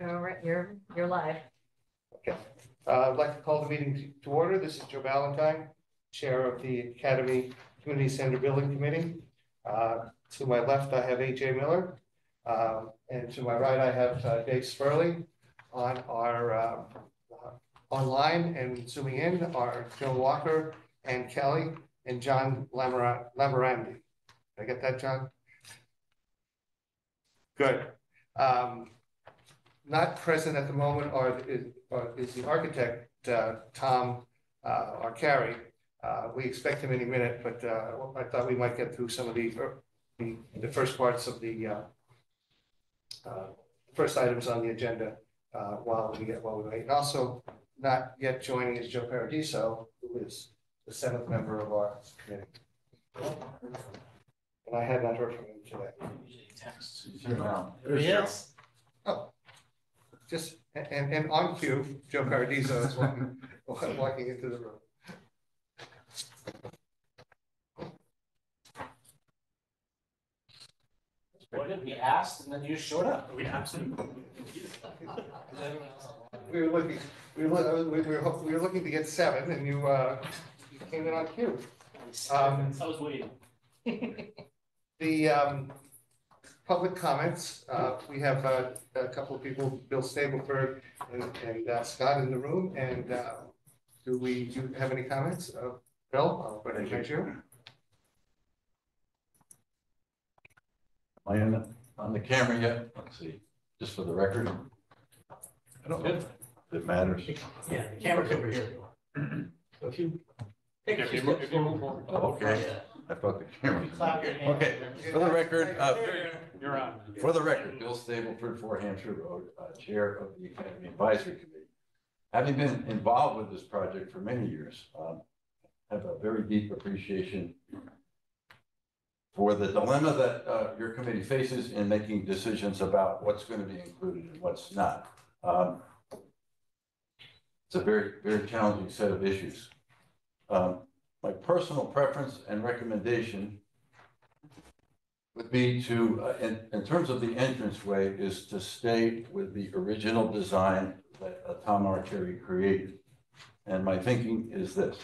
All right, you're live. Okay. I'd like to call the meeting to order. This is Joe Valentine, Chair of the Academy Community Center Building Committee. To my left, I have A.J. Miller, and to my right, I have Dave Spurley. On our online and zooming in are Joe Walker and Kelly and John Lamarandi. Did I get that, John? Good. Not present at the moment is the architect, Tom Arcari. We expect him any minute, but I thought we might get through some of the first parts of the first items on the agenda while we wait. And also, not yet joining is Joe Paradiso, who is the seventh member of our committee. And I had not heard from him today. There he is. Oh. Just and on cue, Joe Paradiso is walking into the room. We asked, and then you showed up. We absolutely. We were looking to get 7, and you came in on cue. I was waiting. The public comments. We have a couple of people, Bill Stableford and Scott in the room. And do you have any comments? Bill, I'll invite you. Am I on the camera yet? Let's see, just for the record. I don't know if it matters. Yeah, the camera's over here. So if you take a few Okay. I thought the camera. Okay, for the record, you're on. For the record, Bill Stableford, 4 Hampshire Road, Chair of the Academy Advisory Committee. Having been involved with this project for many years, have a very deep appreciation for the dilemma that your committee faces in making decisions about what's going to be included and what's not. It's a very, very challenging set of issues. My personal preference and recommendation would be to, in terms of the entranceway, is to stay with the original design that Tom Arcari created. And my thinking is this.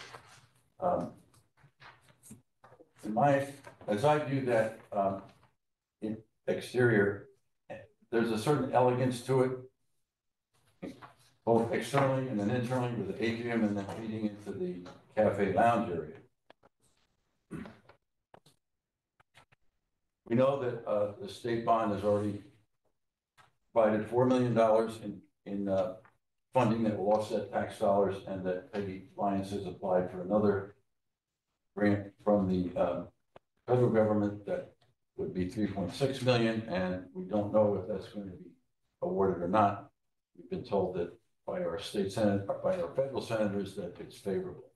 As I view that exterior, there's a certain elegance to it, both externally and then internally with the atrium and then feeding into the cafe lounge area. We know that the state bond has already provided $4 million in funding that will offset tax dollars, and that Peggy Lyons has applied for another grant from the federal government that would be $3.6 million, and we don't know if that's going to be awarded or not. We've been told that by our state senate, by our federal senators, that it's favorable.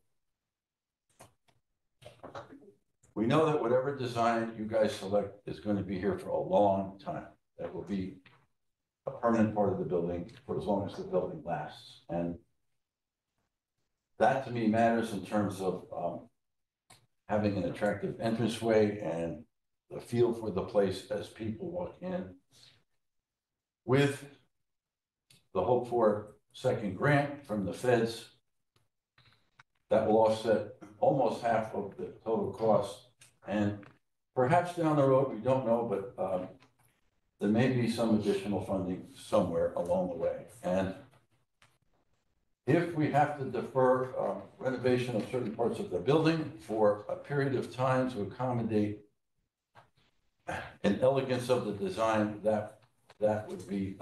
We know that whatever design you guys select is going to be here for a long time. That will be a permanent part of the building for as long as the building lasts. And that to me matters in terms of having an attractive entranceway and the feel for the place as people walk in. With the hope for second grant from the feds, that will offset almost half of the total cost. And perhaps down the road, we don't know, but there may be some additional funding somewhere along the way. And if we have to defer renovation of certain parts of the building for a period of time to accommodate an elegance of the design, that would be,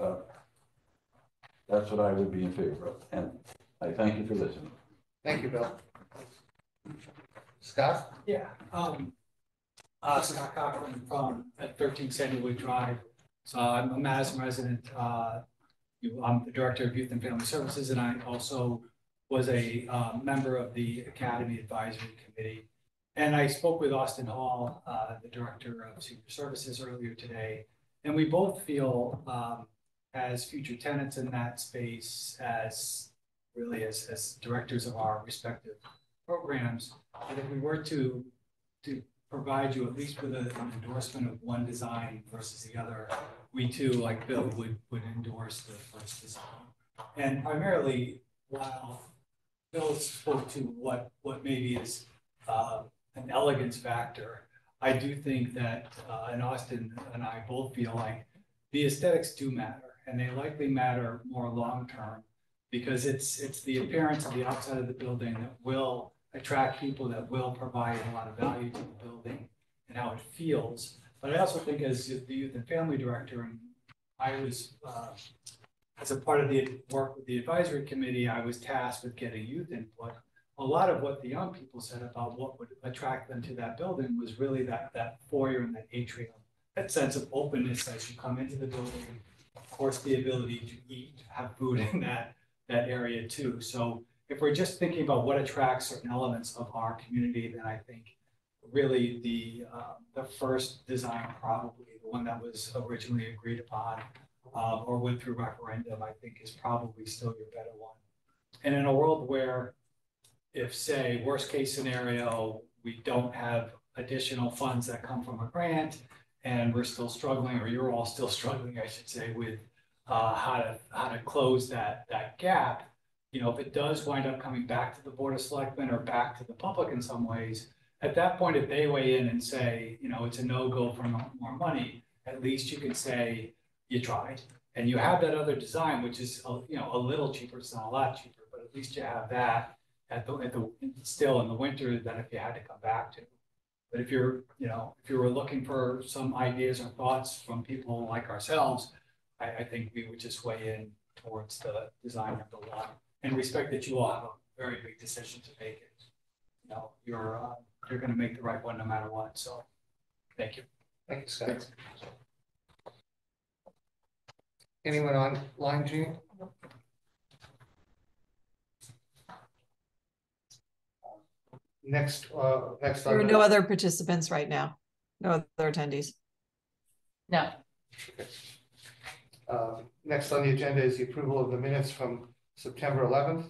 that's what I would be in favor of. And I thank you for listening. Thank you, Bill. Scott? Yeah, Scott Cochran from at 13 Sandywood Drive. So I'm a Madison resident. I'm the Director of Youth and Family Services, and I also was a member of the Academy Advisory Committee. And I spoke with Austin Hall, the Director of Senior Services, earlier today. And we both feel as future tenants in that space, as really as directors of our respective programs, that if we were to provide you at least with an endorsement of one design versus the other, we too, like Bill, would endorse the first design. And primarily, while Bill spoke to what maybe is an elegance factor, I do think that, and Austin and I both feel like the aesthetics do matter, and they likely matter more long-term, because it's the appearance of the outside of the building that will attract people, that will provide a lot of value to the building and how it feels. But I also think, as the youth and family director, and I was, as a part of the work with the advisory committee, I was tasked with getting youth input. A lot of what the young people said about what would attract them to that building was really that foyer and that atrium, that sense of openness as you come into the building. Of course, the ability to eat, have food in that area too. So if we're just thinking about what attracts certain elements of our community, then I think really the first design, probably the one that was originally agreed upon or went through referendum, I think is probably still your better one. And in a world where, if say worst case scenario, we don't have additional funds that come from a grant, and we're still struggling, or you're all still struggling, I should say, with how to close that gap. You know, if it does wind up coming back to the Board of Selectmen or back to the public in some ways, at that point, if they weigh in and say, you know, it's a no-go for more money, at least you can say you tried. And you have that other design, which is, you know, a little cheaper. It's not a lot cheaper, but at least you have that still in the winter than if you had to come back to. But if you're, you know, if you were looking for some ideas or thoughts from people like ourselves, I think we would just weigh in towards the design of the lot, and respect that you all have a very big decision to make. It, you know, you're going to make the right one no matter what. So, thank you. Thank you, Scott. Anyone online, Gene? Next, There are no other participants right now. No other attendees. No. Next on the agenda is the approval of the minutes from September 11th.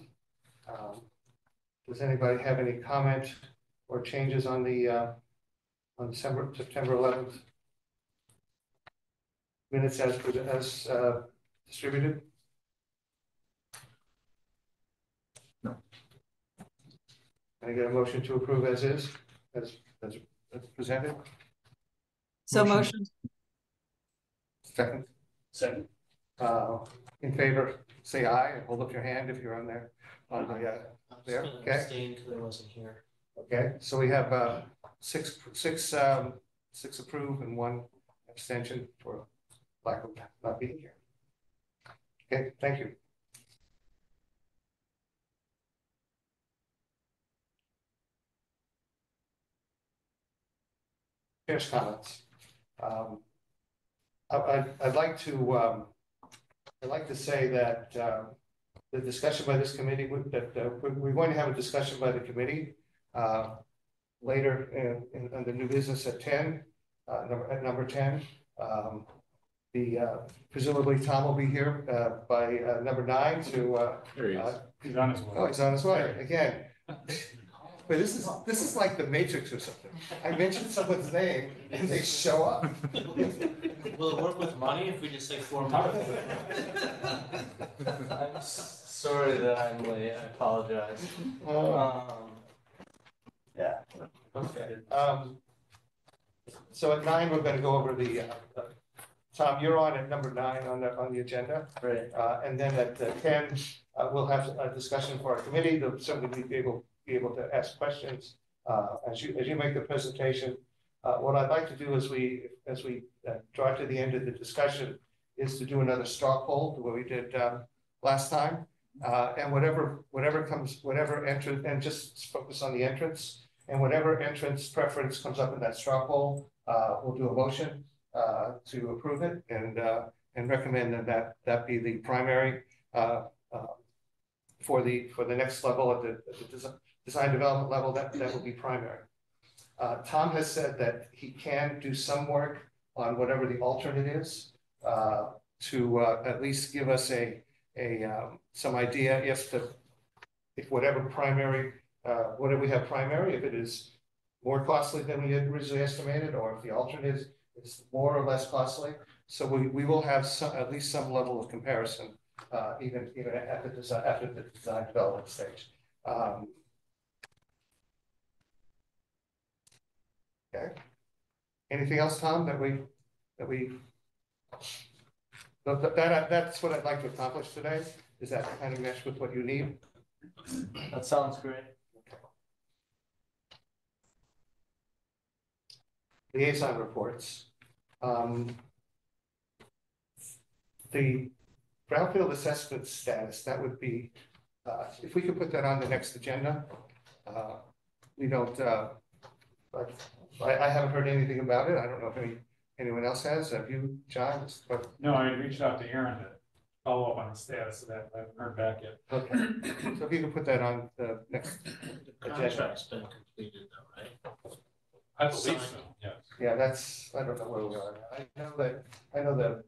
Does anybody have any comment or changes on the September 11th minutes as distributed? No. Can I get a motion to approve as is, as presented? So motion. Second. Second. In favor, say aye and hold up your hand if you're on there. On the there. Okay. Abstain because I wasn't here. Okay, so we have six approve and one abstention for lack of not being here. Okay, thank you. Chair's comments. I'd like to say that the discussion by this committee we're going to have a discussion by the committee later in the new business at 10, at number 10. Presumably Tom will be here by number 9 to. There he is. He's on his way. Oh, he's on his way again. But this is like the Matrix or something. I mentioned someone's name and they show up. Will it work with money if we just say 4 months? I'm sorry that I'm late. I apologize. Yeah. Okay. So at 9, we're going to go over the. Tom, you're on at number 9 on the agenda. Right. And then at 10, we'll have a discussion for our committee. They'll certainly be able to ask questions as you make the presentation. What I'd like to do as we draw to the end of the discussion is to do another straw poll, the way we did last time, and whatever entrance, and just focus on the entrance, and whatever entrance preference comes up in that straw poll, we'll do a motion to approve it and recommend that be the primary for the next level at the design development level. That will be primary. Tom has said that he can do some work on whatever the alternate is to at least give us some idea if whatever primary, whatever we have primary, if it is more costly than we had originally estimated, or if the alternate is more or less costly. So we will have some, at least some level of comparison, even at the design, after the design development stage. Okay. Anything else, Tom, that that's what I'd like to accomplish today, is that kind of mesh with what you need? That sounds great. Liaison reports. The brownfield assessment status, that would be, if we could put that on the next agenda. We don't, but I haven't heard anything about it. I don't know if anyone else has. Have you, John? But, No, I reached out to Aaron to follow up on the status of that, I haven't heard back yet. okay, so if you could put that on the next The contract's been completed though, right? I believe so, yes. Yeah, that's, I don't know where we are. I know that,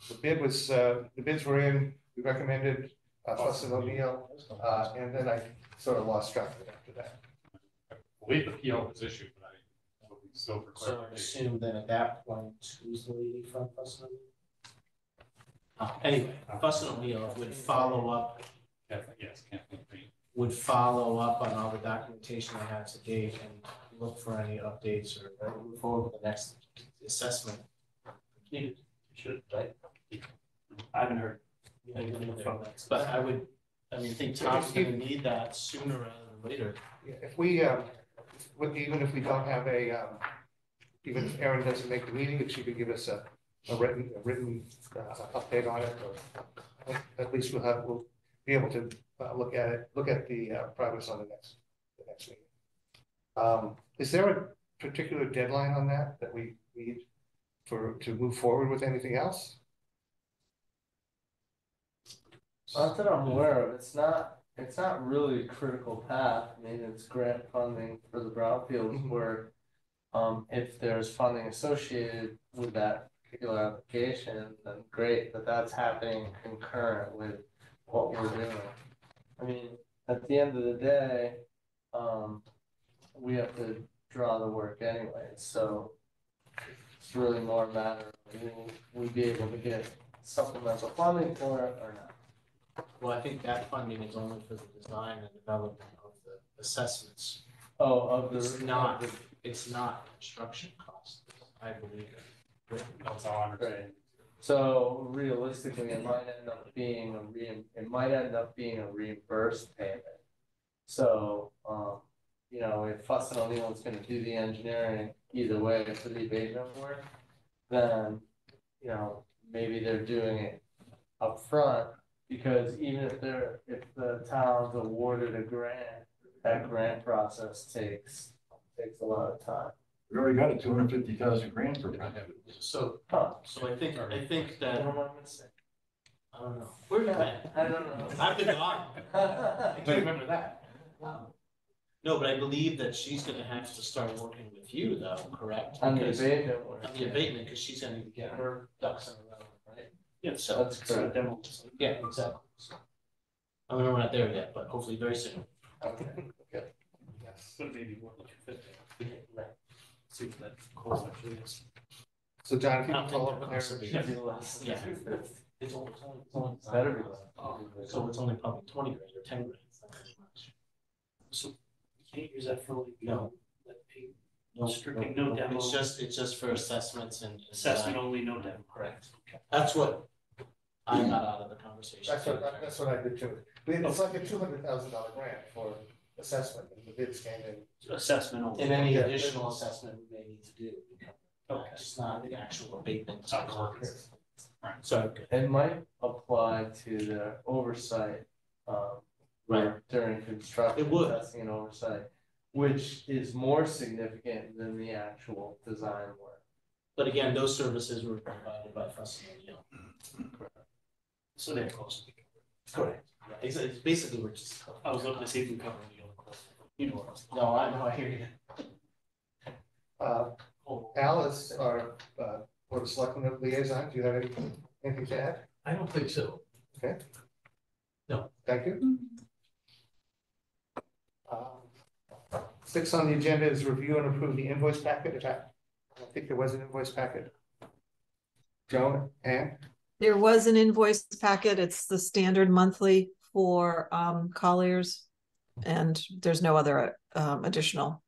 the bids were in, we recommended, Fuss and O'Neill, and then I sort of lost track of it after that. I believe the PO was issued, but I will be still for So I clarification. assume then at that point, who's the lady from Fuss and O'Neill? Anyway, Fuss and O'Neill would follow up, Yes, Kathleen Green. would follow up on all the documentation I have to date and look for any updates or move forward with the next assessment. Completed. Should, right? I haven't heard. But I think Tom's gonna need that sooner rather than later. Yeah, if we, even if we don't have even if Erin doesn't make the meeting, if she could give us a written update on it, or at least we'll be able to look at the progress on the next meeting. Is there a particular deadline on that we need to move forward with anything else? Not that I'm aware of, it's not really a critical path. I mean, it's grant funding for the brownfields where if there's funding associated with that particular application, then great, but that's happening concurrent with what we're doing. I mean, at the end of the day, we have to draw the work anyway, so it's really more a matter of will we be able to get supplemental funding for it or not. Well, I think that funding is only for the design and development of the assessments. Oh, of the. It's not construction costs, I believe. That's all I'm saying. So realistically, it might end up being a reimbursed payment. So, if Fuss and O'Neill is gonna do the engineering either way for the abatement work, then, maybe they're doing it up front. Because even if the town's awarded a grant, that grant process takes a lot of time. We already got a 250,000 grant for that. So Huh. I think What that, am I missing? I don't know, where you been? I don't know. I've been gone. I do remember that. No, but I believe that she's gonna have to start working with you though, correct? On the Because- abatement work. On the abatement, because she's gonna get her ducks in a row, right? Yeah, So, That's correct. yeah, exactly. So, I mean, we're not there yet, but hopefully very soon. Okay, good. Yes. But maybe more than 250. Right. See what that cost actually is. So John, if I you don't can think follow the up with cost will Erin. be- Should be less. Yeah. It's only. Better be less. So it's only probably 20 grand or 10 grand. It's not very much. So you can't use that for like, No. like pay- No, Stripping, no demo. It's just for assessments and. assessment only, no demo. Correct. That's what I got out of the conversation. That's what I did too. It's like a $200,000 grant for assessment, and the bids came in. Assessment only. And any Yeah. additional assessment we may need to do. Okay. It's not the actual abatement. It's not working. So, It might apply to the oversight, right, during construction, It would. testing and oversight, which is more significant than the actual design work. but again, those services were provided by Fuss and O'Neill. So they're close. Correct. It's basically, we're just. I was looking to see if we cover the other cost. You know what else? No, I hear you. Al is our Board of Selectmen liaison. Do you have anything to add? I don't think so. Thank you. 6 on the agenda is review and approve the invoice packet. I don't think there was an invoice packet. Joan, Ann? There was an invoice packet. It's the standard monthly for Colliers. And there's no other additional.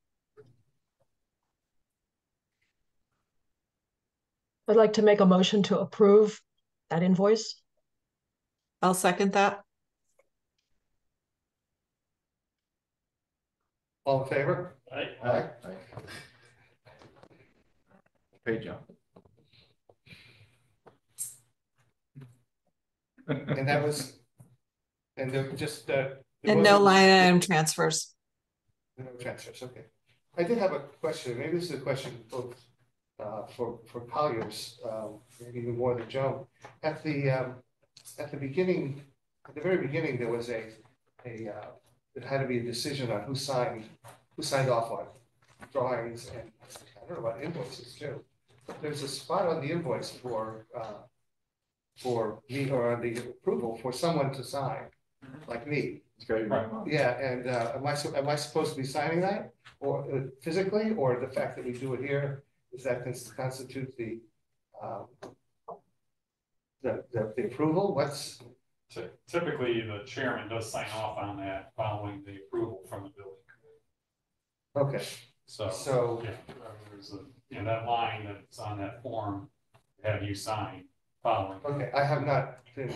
I'd like to make a motion to approve that invoice. I'll second that. All in favor? Aye. Hey, John. And that was, and there just, And no line item transfers. no transfers, okay. I did have a question, maybe this is a question both for Colliers, maybe even more than Joan. At the beginning, at the very beginning, there was it had to be a decision on who signed off on drawings and I don't know about invoices too. But there's a spot on the invoice for me or on the approval for someone to sign, like me. Right. Yeah, and am I supposed to be signing that or physically, or the fact that we do it here, does that constitute the approval? What's So typically, the chairman does sign off on that following the approval from the building committee. okay? So yeah, there's that line that's on that form, have you sign following. Okay, I have not been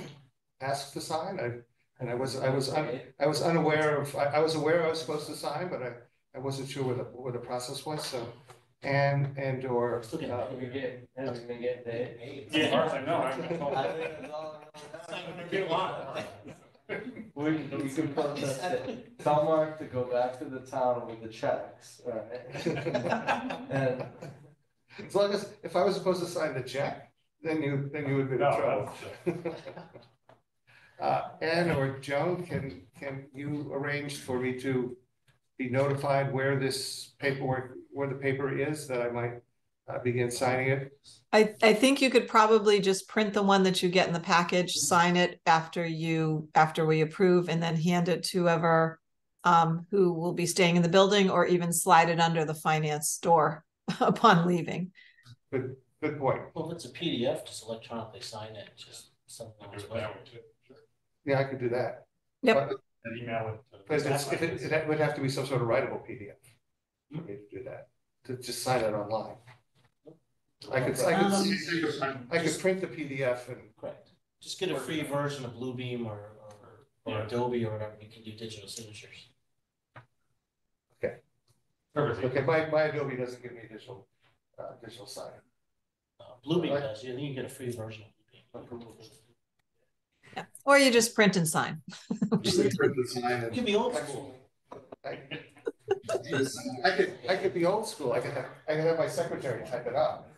asked to sign. I was unaware of. I was aware I was supposed to sign, but I wasn't sure what the process was. So, and or. Have you been getting paid? Yeah, I know. We can protest it. Tell Mark to go back to the town with the checks, all right? And as long as if I was supposed to sign the check, then you would be in trouble. Ann or Joan, can you arrange for me to be notified where this paperwork, where the paper is, that I might begin signing it? I think you could probably just print the one that you get in the package, sign it after we approve, and then hand it to whoever who will be staying in the building, or even slide it under the finance door upon leaving. Good point. Well, if it's a PDF, just electronically sign it, just something Do else. it that way too. Sure. Yeah, I could do that. Yep. And email it. But it would have to be some sort of writable PDF for me to do that, to just sign it online. I could print the PDF and. Correct. Just get a free version of Bluebeam or Adobe or whatever, you can do digital signatures. Okay, my Adobe doesn't give me digital sign. Bluebeam does, you can get a free version of Bluebeam. Yeah. Or you just print and sign. It can be old school. I could be old school. I could have my secretary type it up.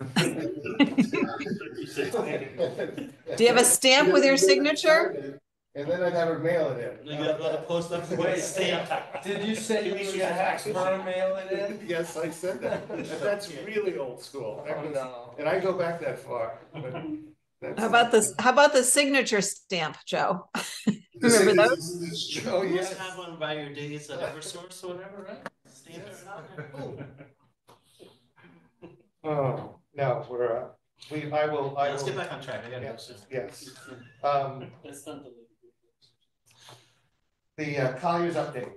Do you have a stamp with your signature? And then I'd have her mail it in. You gotta go to the post office with a stamp. did you say you were gonna have her mail it in? Yes, I said that. That's really old school. Oh, no. And I go back that far. How about this? How about the signature stamp, Joe? Remember those? Oh, You yes. just have one by your days at Eversource or whatever, right? Stamp it out there. Boom. Oh, no, I will. Let's get back on track. I gotta go soon. Yes. That's not the. The Colliers update.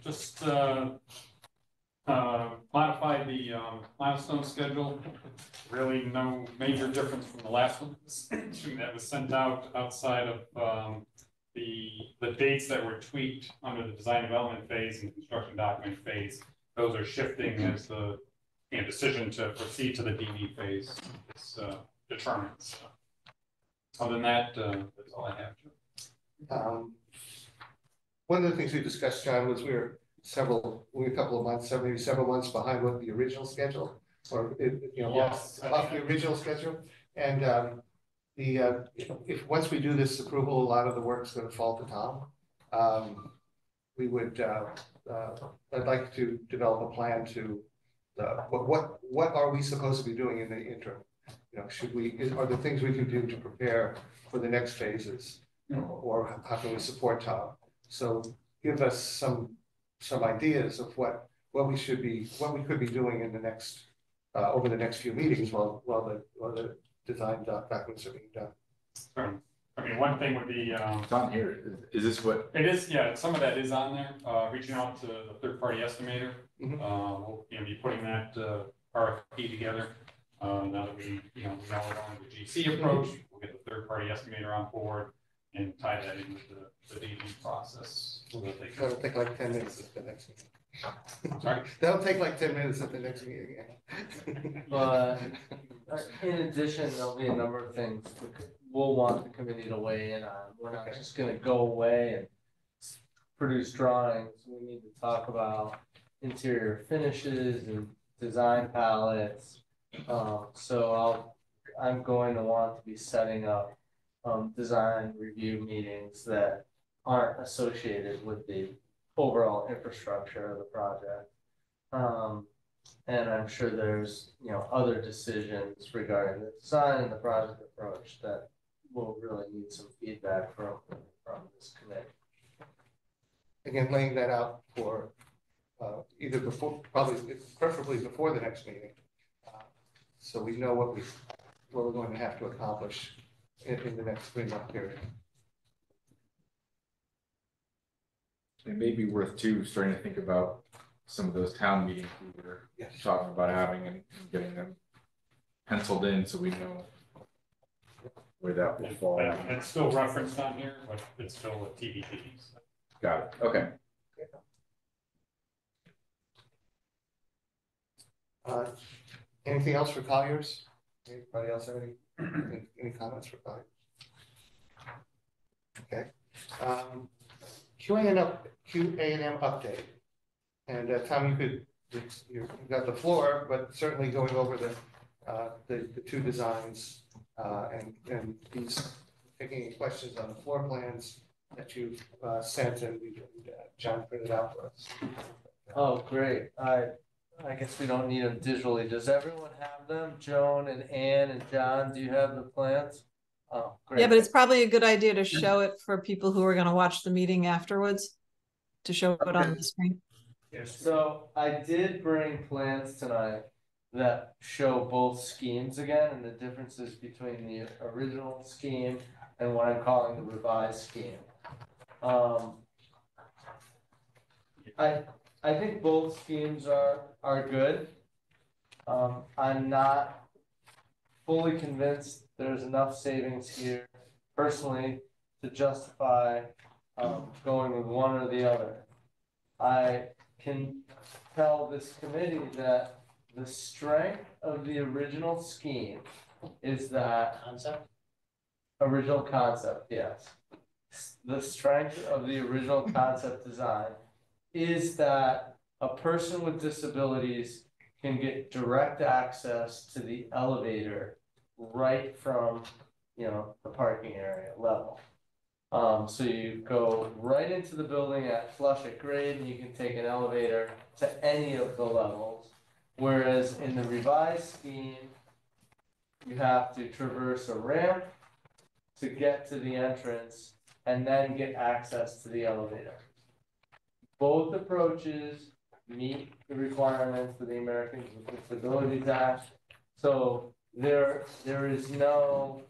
Just modify the milestone schedule. Really no major difference from the last one that was sent out outside of the dates that were tweaked under the design development phase and construction document phase. Those are shifting as the decision to proceed to the DD phase is determined. So, other than that, that's all I have. One of the things we discussed, John, was we were a couple of months, maybe several months behind what the original schedule, or Yes, off the original schedule. And if once we do this approval, a lot of the work's going to fall to Tom. We would I'd like to develop a plan to what are we supposed to be doing in the interim? Are there things we can do to prepare for the next phases, or how can we support Tom? So give us some ideas of what we could be doing in the next over the next few meetings while the design documents are being done. I mean, one thing would be, It's on here. Is this what? it is, yeah, some of that is on there, reaching out to the third-party estimator. Mhm. We'll, be putting that, RFP together. Now that we, we know we're on the GC approach, we'll get the third-party estimator on board and tie that in with the DD process. So that they That'll take like 10 minutes at the next meeting. Sorry? That'll take like 10 minutes at the next meeting. But in addition, there'll be a number of things we'll want the committee to weigh in on. We're not just gonna go away and produce drawings. We need to talk about interior finishes and design palettes. So I'm going to want to be setting up design review meetings that aren't associated with the overall infrastructure of the project. And I'm sure there's, other decisions regarding the design and the project approach that will really need some feedback from this committee. Again, laying that out for either before, probably preferably before the next meeting. So we know what we're going to have to accomplish in the next 3-month period. It may be worth too starting to think about some of those town meetings we were talking about having and getting them penciled in so we know where that will fall. It's still referenced on here, but it's still a TBD. So. Got it. Okay. Anything else for Colliers? Anybody else have any comments for Colliers? Okay. QA&M update. And Tom, you've got the floor, but certainly going over the two designs and these taking any questions on the floor plans that you've sent and John printed out for us. Oh, great. I guess we don't need them digitally. Does everyone have them? Joan and Ann and John, do you have the plans? Oh, great. Yeah, but it's probably a good idea to show it for people who are going to watch the meeting afterwards, to show it on the screen. So I did bring plans tonight that show both schemes again and the differences between the original scheme and what I'm calling the revised scheme. I think both schemes are good. I'm not fully convinced there's enough savings here personally to justify going with one or the other. I can tell this committee that the strength of the original scheme is that original concept, yes. The strength of the original concept design is that a person with disabilities can get direct access to the elevator right from, the parking area level. So you go right into the building at flush at grade and you can take an elevator to any of the levels. Whereas in the revised scheme, you have to traverse a ramp to get to the entrance and then get access to the elevator. Both approaches meet the requirements of the Americans with Disabilities Act. So there is no,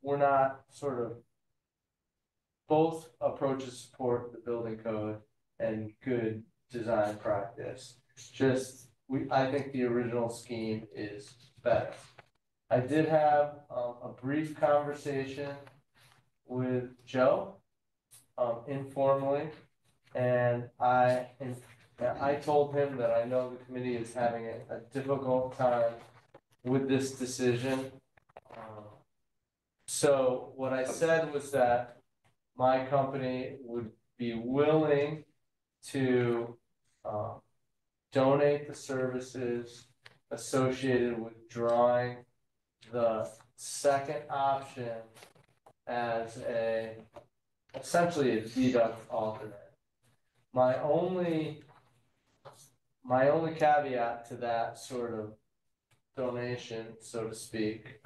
we're not sort of, both approaches support the building code and good design practice. I think the original scheme is better. I did have a brief conversation with Joe, informally, and I told him that I know the committee is having a difficult time with this decision. So what I said was that my company would be willing to donate the services associated with drawing the second option as essentially a deduct alternate. My only caveat to that sort of donation, so to speak,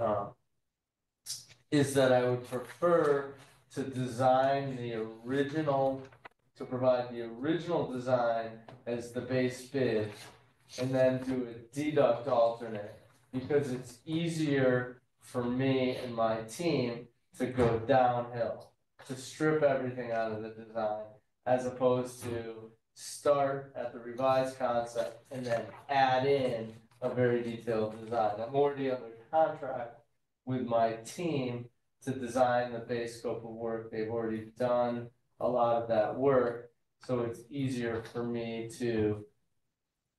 is that I would prefer to design to provide the original design as the base bid and then do a deduct alternate, because it's easier for me and my team to go downhill, to strip everything out of the design, as opposed to start at the revised concept and then add in a very detailed design. I'm already under contract with my team to design the base scope of work. They've already done a lot of that work, so it's easier for me to,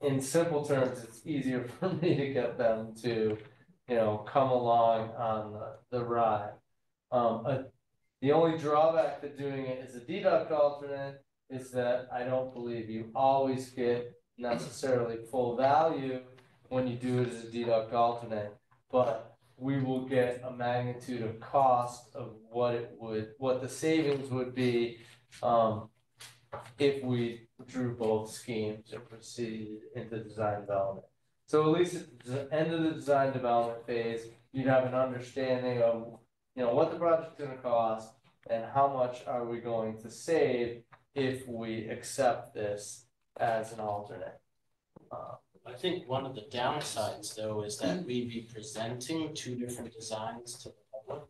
in simple terms, it's easier for me to get them to, come along on the ride. The only drawback to doing it as a deduct alternate is that I don't believe you always get necessarily full value when you do it as a deduct alternate, but we will get a magnitude of cost of what the savings would be, if we drew both schemes and proceeded into design development. So at least at the end of the design development phase, you'd have an understanding of, what the project's gonna cost and how much are we going to save if we accept this as an alternate. I think one of the downsides, though, is that we'd be presenting two different designs to the public.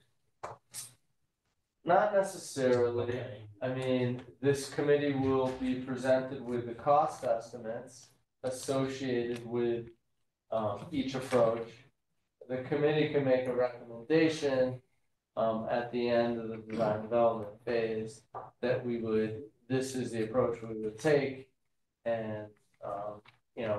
Not necessarily. Okay. I mean, this committee will be presented with the cost estimates associated with each approach. The committee can make a recommendation at the end of the design development phase that this is the approach we would take, and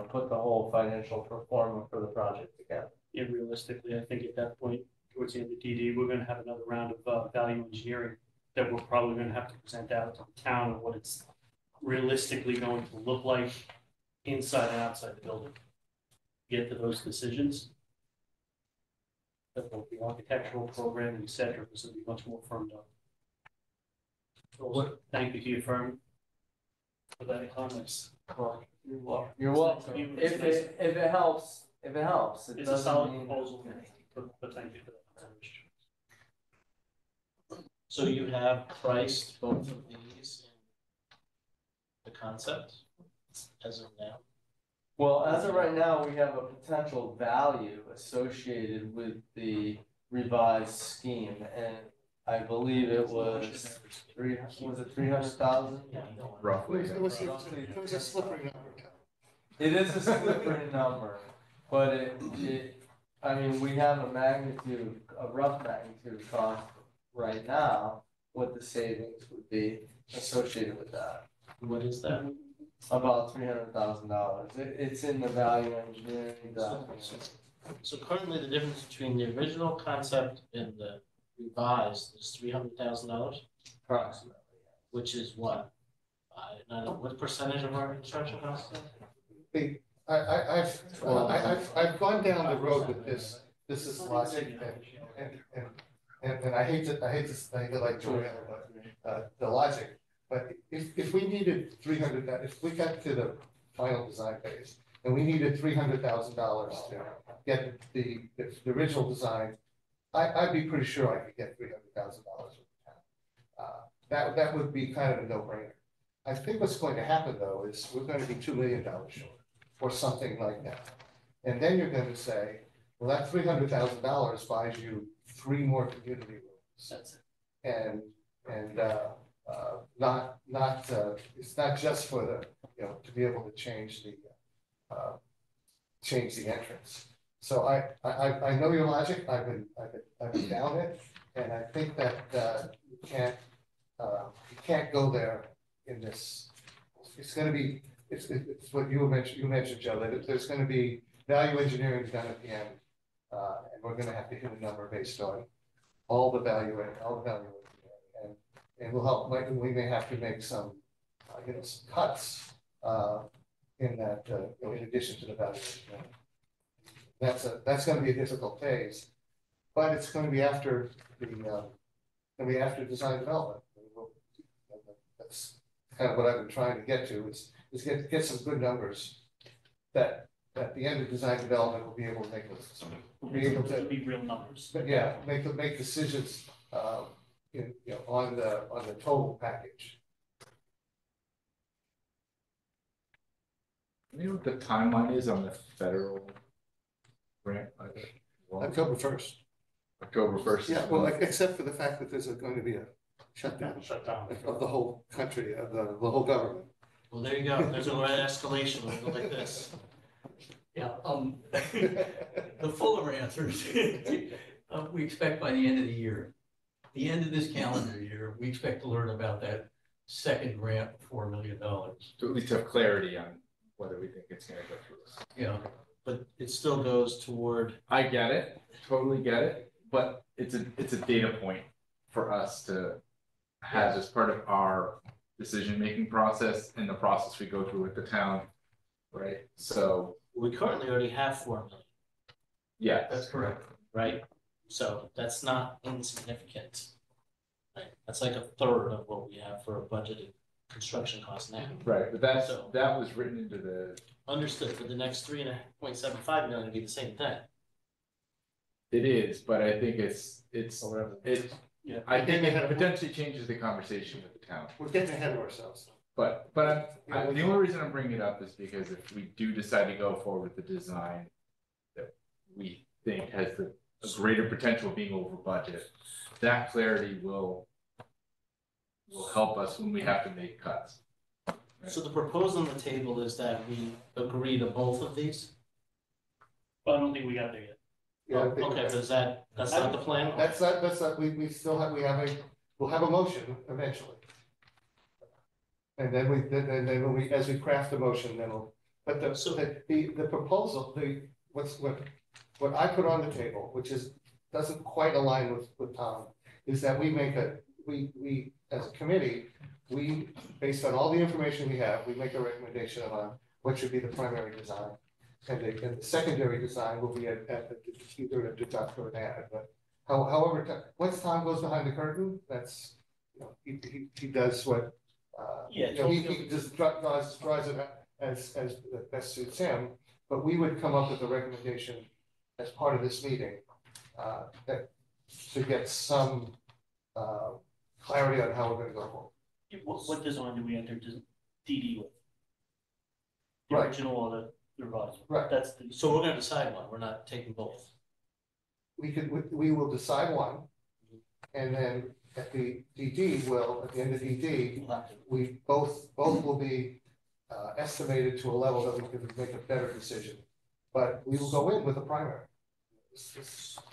put the whole financial performance for the project together. Yeah, realistically, I think at that point, towards the end of DD, we're gonna have another round of value engineering that we're probably gonna have to present out to the town of what it's realistically going to look like inside and outside the building. Get to those decisions. That will be architectural program, et cetera, this will be much more firmed up. So thank you to your firm for that comments. You're welcome. If it helps, it It's a doesn't solid mean- proposal, but thank you for that. So you have priced both of these in the concept as of now? Well, as of right now, we have a potential value associated with the revised scheme, and I believe it was 300,000? Roughly. It was a slippery number. It is a slippery number, but we have a rough magnitude cost right now, what the savings would be associated with that. What is that? About $300,000. It's in the value engineering document. So currently the difference between the original concept and the revised is $300,000, Approximately. which is what? What percentage of our construction costs? I've gone down the road with this. This is logic, and I hate to say it like Joanna, but the logic. But if we needed 300, if we got to the final design phase and we needed $300,000 to get the original design, I'd be pretty sure I could get $300,000 with the town. That would be kind of a no-brainer. I think what's going to happen though is we're going to be $2 million short or something like that. And then you're going to say, well, that $300,000 buys you 3 more community rooms. That's it. And it's not just for the, to be able to change the entrance. So I know your logic. I've been down it, and I think that you can't go there in this. It's going to be it's what you mentioned, Joe, that there's going to be value engineering done at the end, and we're going to have to hit a number based on all the value engineering, and we'll help. We may have to make some some cuts in that in addition to the value engineering. That's going to be a difficult phase, but it's going to be after design development. That's kind of what I've been trying to get to is get some good numbers that at the end of design development we'll be able to make those. We'll be able to be real numbers. Yeah, make decisions on the total package. You know what the timeline is on the federal grant? October 1st. October 1st. Yeah, well, except for the fact that there's going to be a shutdown Shutdown. of the whole country, of the whole government. Well, there you go. There's a right escalation. We'll go like this. Yeah, the fuller answer is, we expect by the end of the year, the end of this calendar year, we expect to learn about that second grant, $4 million. To at least have clarity on whether we think it's gonna go through this. Yeah, But it still goes toward, I get it, totally get it, but it's a data point for us to have as part of our decision-making process and the process we go through with the town, right? So, we currently already have 4 million, yeah, that's correct. right? So that's not insignificant. Right, that's like a third of what we have for a budgeted construction cost now. right, but that was written into the, Understood, for the next 3.75 million to be the same thing. it is, but I think it's, Yeah. I think it potentially changes the conversation with the town. We're getting ahead of ourselves. But the only reason I'm bringing it up is because if we do decide to go forward with the design that we think has a greater potential of being over budget, that clarity will help us when we have to make cuts. So the proposal on the table is that we agree to both of these? But I don't think we got there yet. Yeah, I think Okay, but that's not the plan? that's not, we still have, we'll have a motion eventually. And then when we, as we craft the motion, then we'll, but the proposal, what I put on the table, which doesn't quite align with Tom, is that we make we as a committee, based on all the information we have, we make a recommendation on what should be the primary design. And the secondary design will be at either a deduct or an add, but however, once Tom goes behind the curtain, that's, he does what, he just draws it as best suits him, but we would come up with a recommendation as part of this meeting, that to get some, clarity on how we're gonna go forward. What design do we enter DD with? The Right. original or the revised? Right. That's the. So we're gonna decide one, we're not taking both. We will decide one, and then at the DD at the end of DD, We'll have to. we both will be estimated to a level that we can make a better decision. But we will go in with a primary.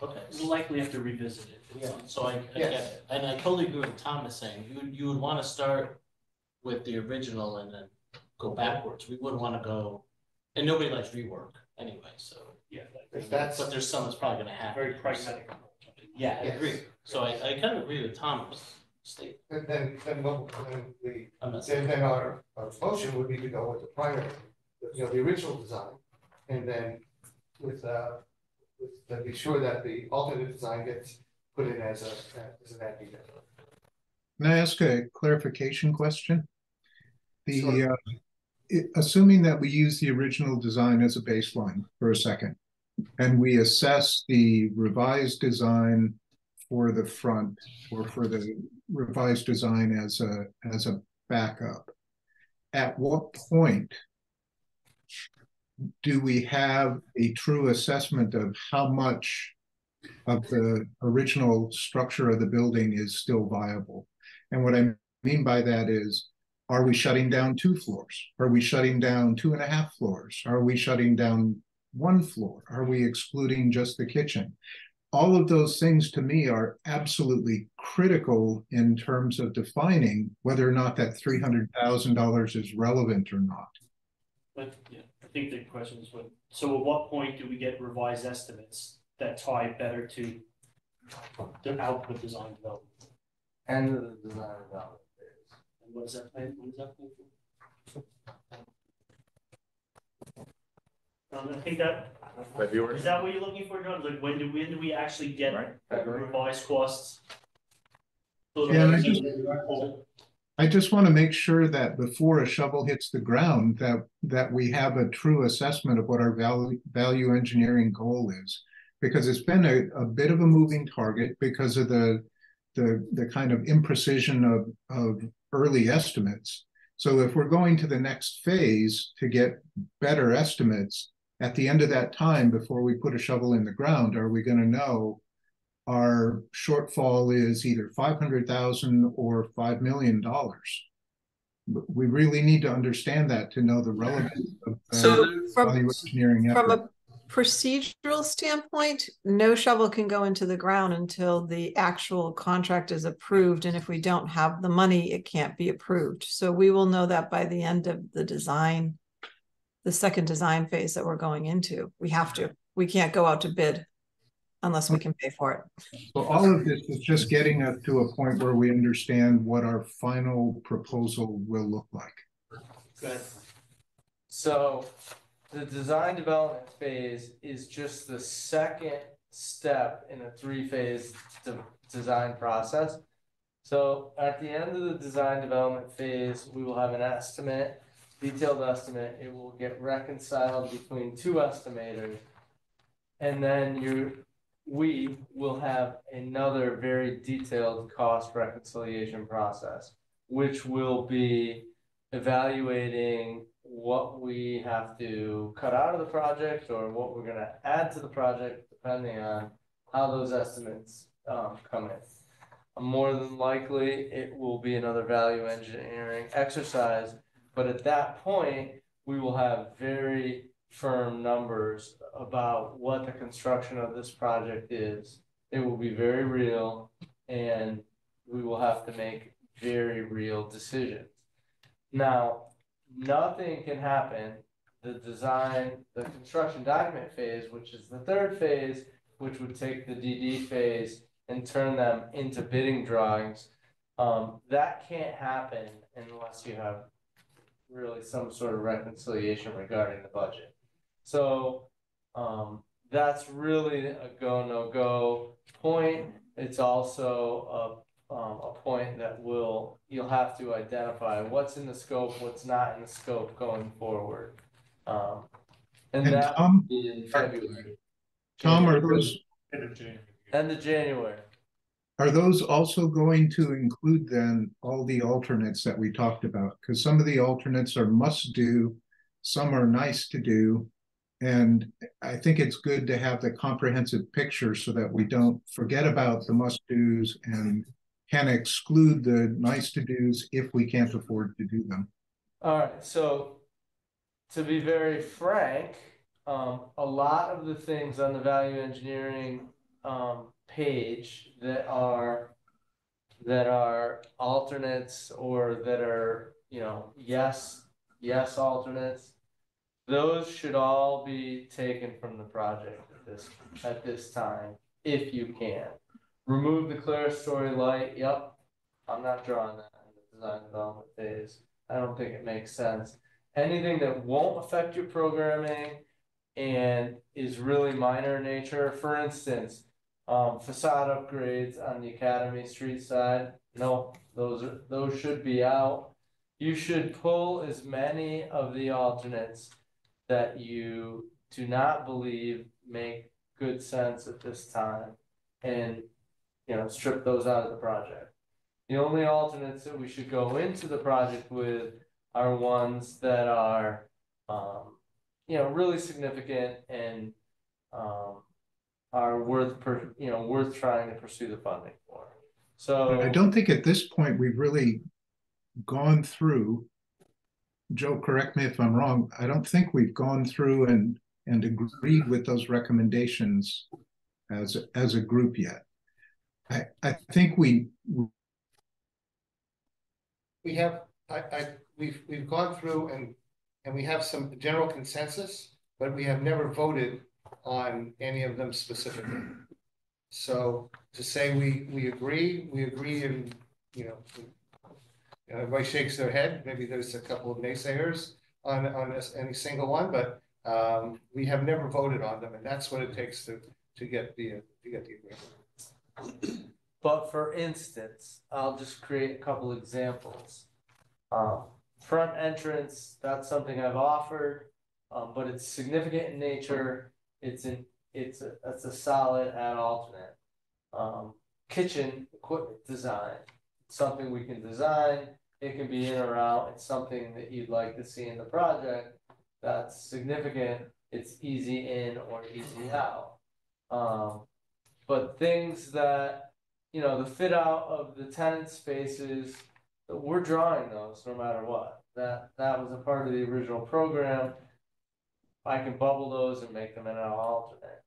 Okay. We'll likely have to revisit it. Yeah, so I get Yes. it, and I totally agree with what Tom is saying, you would wanna start with the original and then go backwards, we wouldn't wanna go, and nobody likes rework anyway, so. Yeah. If that's, But there's some that's probably gonna happen. Very pragmatic. Yeah, I Yes. agree, so I kind of agree with Tom's statement, I'm not saying. then our motion would be to go with the primary, the original design, and then to be sure that the alternate design gets put in as an add. Can I ask a clarification question? Sure. Assuming that we use the original design as a baseline for a second, and we assess the revised design for the front or for the revised design as a backup, at what point do we have a true assessment of how much of the original structure of the building is still viable? And what I mean by that is, are we shutting down 2 floors? Are we shutting down 2.5 floors? Are we shutting down 1 floor? Are we excluding just the kitchen? All of those things to me are absolutely critical in terms of defining whether or not that $300,000 is relevant or not. But yeah, I think the question is so at what point do we get revised estimates that tie better to the output design development? End of the design development phase. And what is that plan? What is that plan for? I think that, February. is that what you're looking for, John? Like, when do we actually get Right, February. revised costs? Yeah, and I just want to make sure that before a shovel hits the ground, that we have a true assessment of what our value engineering goal is, because it's been a bit of a moving target because of the kind of imprecision of early estimates. So if we're going to the next phase to get better estimates, at the end of that time, before we put a shovel in the ground, are we going to know our shortfall is either 500,000 or $5 million? We really need to understand that to know the relevance of So value engineering from effort. a procedural standpoint, no shovel can go into the ground until the actual contract is approved. And if we don't have the money, it can't be approved. So we will know that by the end of the design, the second design phase that we're going into. We have to. We can't go out to bid unless we can pay for it. So all of this is just getting us to a point where we understand what our final proposal will look like. Good. So the design development phase is just the second step in a three-phase design process. So at the end of the design development phase, we will have an estimate, detailed estimate. It will get reconciled between two estimators. And then we will have another very detailed cost reconciliation process, which will be evaluating what we have to cut out of the project or what we're going to add to the project, depending on how those estimates come in. More than likely, it will be another value engineering exercise, but at that point, we will have very firm numbers about what the construction of this project is. It will be very real, and we will have to make very real decisions. Now, nothing can happen. The construction document phase, which is the third phase, which would take the DD phase and turn them into bidding drawings, that can't happen unless you have really some sort of reconciliation regarding the budget. So that's really a go, no go point. It's also a point that you'll have to identify what's in the scope, what's not in the scope going forward. And that Tom, will be in February. Tom, are those End of January. Are those also going to include then all the alternates that we talked about? Because some of the alternates are must do, some are nice to do. And I think it's good to have the comprehensive picture so that we don't forget about the must do's and can exclude the nice to do's if we can't afford to do them. All right, so to be very frank, a lot of the things on the value engineering page that are alternates or that are, yes alternates, those should all be taken from the project at this time, if you can. Remove the clerestory light. Yep, I'm not drawing that in the design development phase. I don't think it makes sense. Anything that won't affect your programming and is really minor in nature, for instance, facade upgrades on the Academy Street side, no, those should be out. You should pull as many of the alternates that you do not believe make good sense at this time, and strip those out of the project. The only alternates that we should go into the project with are ones that are really significant and are worth trying to pursue the funding for. So I don't think at this point we've really gone through, Joe, correct me if I'm wrong, I don't think we've gone through and agreed with those recommendations as a group yet. I think we've gone through and we have some general consensus, but we have never voted on any of them specifically. So to say we agree and everybody shakes their head. Maybe there's a couple of naysayers on any single one, but we have never voted on them, and that's what it takes to get the agreement. But for instance, I'll just create a couple examples. Front entrance, that's something I've offered, but it's significant in nature. It's a solid add alternate. Kitchen equipment design, something we can design. it can be in or out, it's something that you'd like to see in the project that's significant, it's easy in or easy out. But things that, you know, the fit out of the tenant spaces, we're drawing those no matter what. That was a part of the original program. I can bubble those and make them in an alternate.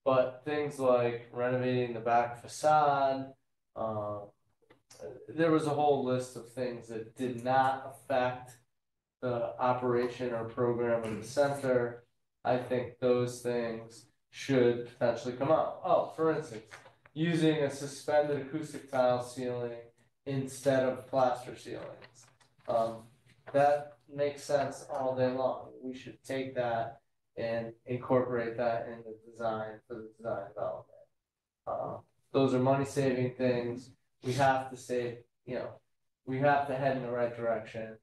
But things like renovating the back facade, there was a whole list of things that did not affect the operation or program of the center. I think those things should potentially come out. Oh, for instance, using a suspended acoustic tile ceiling instead of plaster ceilings. That makes sense all day long. We should take that and incorporate that in the design for the design development. Those are money saving things. We have to save, you know, we have to head in the right direction.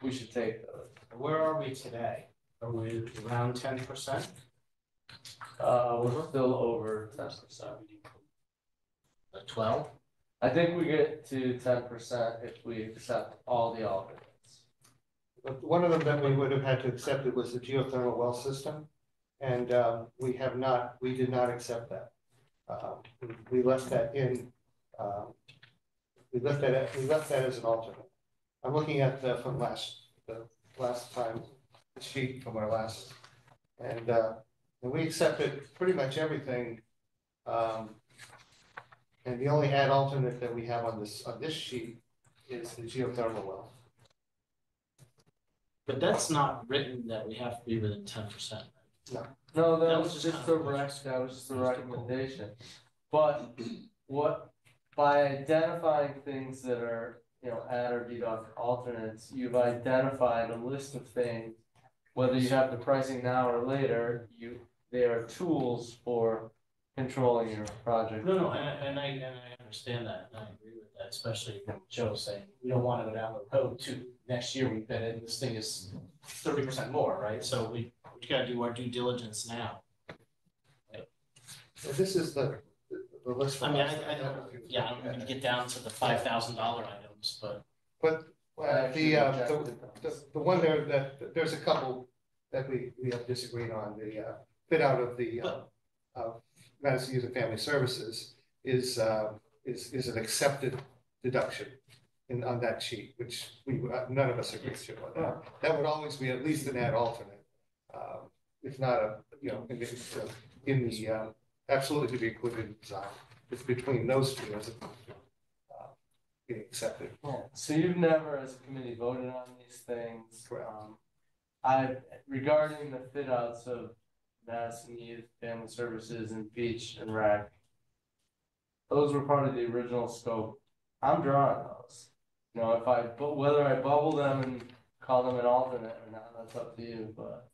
We should take those. Where are we today? Are we around 10%? We're still over 10%. 12? I think we get to 10% if we accept all the alternates. But one of them that we would have had to accept it was the geothermal well system, and we did not accept that. We left that in. We left that as an alternate. I'm looking at the last time the sheet from our last, and we accepted pretty much everything. And the only add alternate that we have on this sheet is the geothermal well. But that's not written that we have to be within 10%. No, that was just the recommendation. But by identifying things that are, you know, add or deduct alternates, you've identified a list of things. Whether you have the pricing now or later, they are tools for controlling your project. No, and I understand that, and I agree with that, especially when Joe saying we don't want to go down the road to next year. We've been in this thing is 30% more, right? So we got to do our due diligence now. Right? So this is the list. I mean, I don't. Yeah, I'm going to get down to the $5,000 items, but the one there that there's a couple that we have disagreed on. The fit out of the Madison Youth and Family Services is an accepted deduction on that sheet, which none of us agree to. That would always be at least an add alternate, if not in the absolutely to be included in design. It's between those two as being accepted. So you've never, as a committee, voted on these things. Regarding the fit outs of Madison Youth, Family Services, and Beach and Rec, those were part of the original scope. I'm drawing those. You know, whether I bubble them and call them an alternate or not, that's up to you. But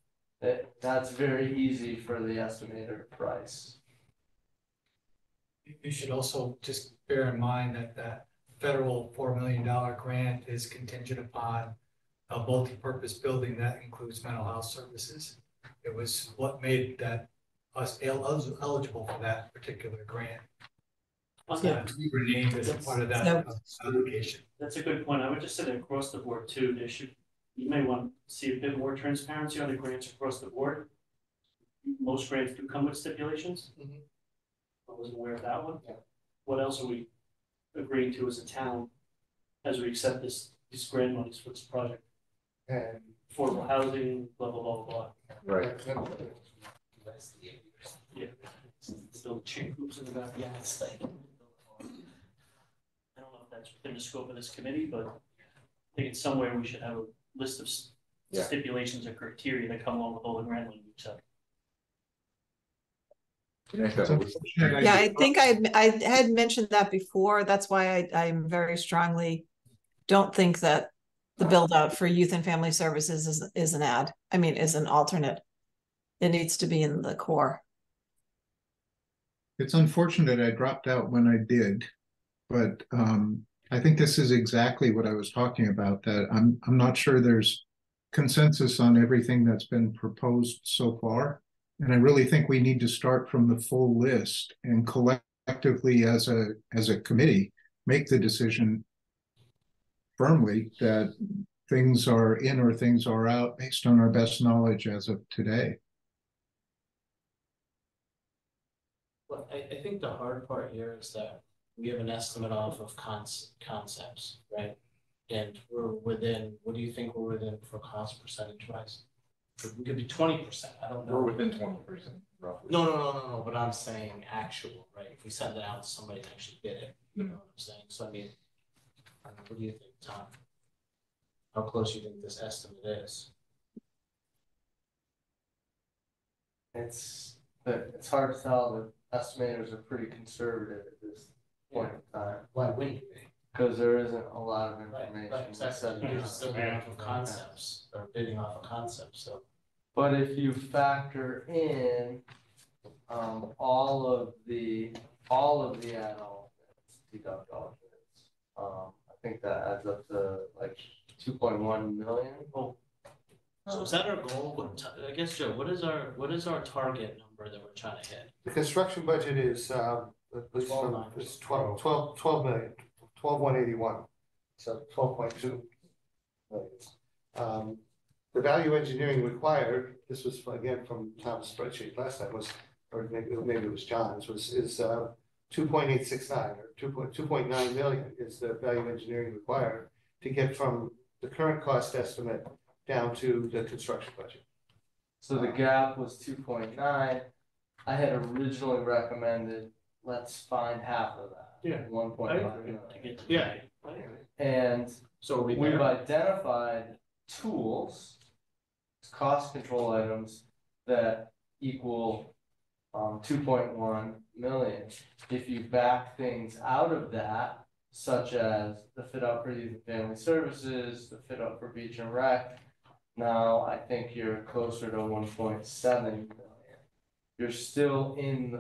that's very easy for the estimator price. You should also just bear in mind that federal $4 million grant is contingent upon a multi-purpose building that includes mental health services. It was what made us eligible for that particular grant. We were named as a part of that application. That's a good point. I would just say that across the board too, you may want to see a bit more transparency on the grants across the board. Most grants do come with stipulations. Mm-hmm. I wasn't aware of that one. Yeah. What else are we agreeing to as a town as we accept these grant monies for this project? And affordable housing, blah blah blah blah. Right. Yeah. Still chain groups in the back. Yeah, it's like, I don't know if that's within the scope of this committee, but I think it's somewhere we should have a list of stipulations or criteria that come along with all the grant money we accept. Yeah, I think I had mentioned that before. That's why I'm very strongly don't think that the build out for youth and family services is an is an alternate. It needs to be in the core. It's unfortunate I dropped out when I did, but I think this is exactly what I was talking about, that I'm not sure there's consensus on everything that's been proposed so far. And I really think we need to start from the full list and collectively as a committee, make the decision firmly that things are in or things are out based on our best knowledge as of today. Well, I think the hard part here is that we have an estimate off of concepts, right? And we're within, what do you think we're within for cost percentage wise? We could be 20%, I don't know. We're within 20% roughly. No, but I'm saying actual, right? If we send it out to somebody and actually bid it, you know what I'm saying? So I mean, what do you think, Tom? How close do you think this estimate is? It's hard to tell. The estimators are pretty conservative at this point in time. Why wouldn't you be? Because there isn't a lot of Right, information. exactly. You're still bidding off of concepts, or bidding off of concepts, so. But if you factor in, all of the add alternates, deduct alternates, I think that adds up to like 2.1 million. So is that our goal? I guess, Joe, what is our target number that we're trying to hit? The construction budget is, it's 12 million, 12,181, so 12.2 million. The value engineering required, this was again from Tom's spreadsheet last time, was, or maybe it was John's, is 2.869 or 2.9 million is the value engineering required to get from the current cost estimate down to the construction budget. So the gap was 2.9. I had originally recommended let's find half of that. Yeah. 1.5 million. Yeah. And So we've identified tools, cost control items that equal 2.1 million. If you back things out of that, such as the fit out for youth and family services, the fit out for beach and rec, now I think you're closer to 1.7 million. You're still in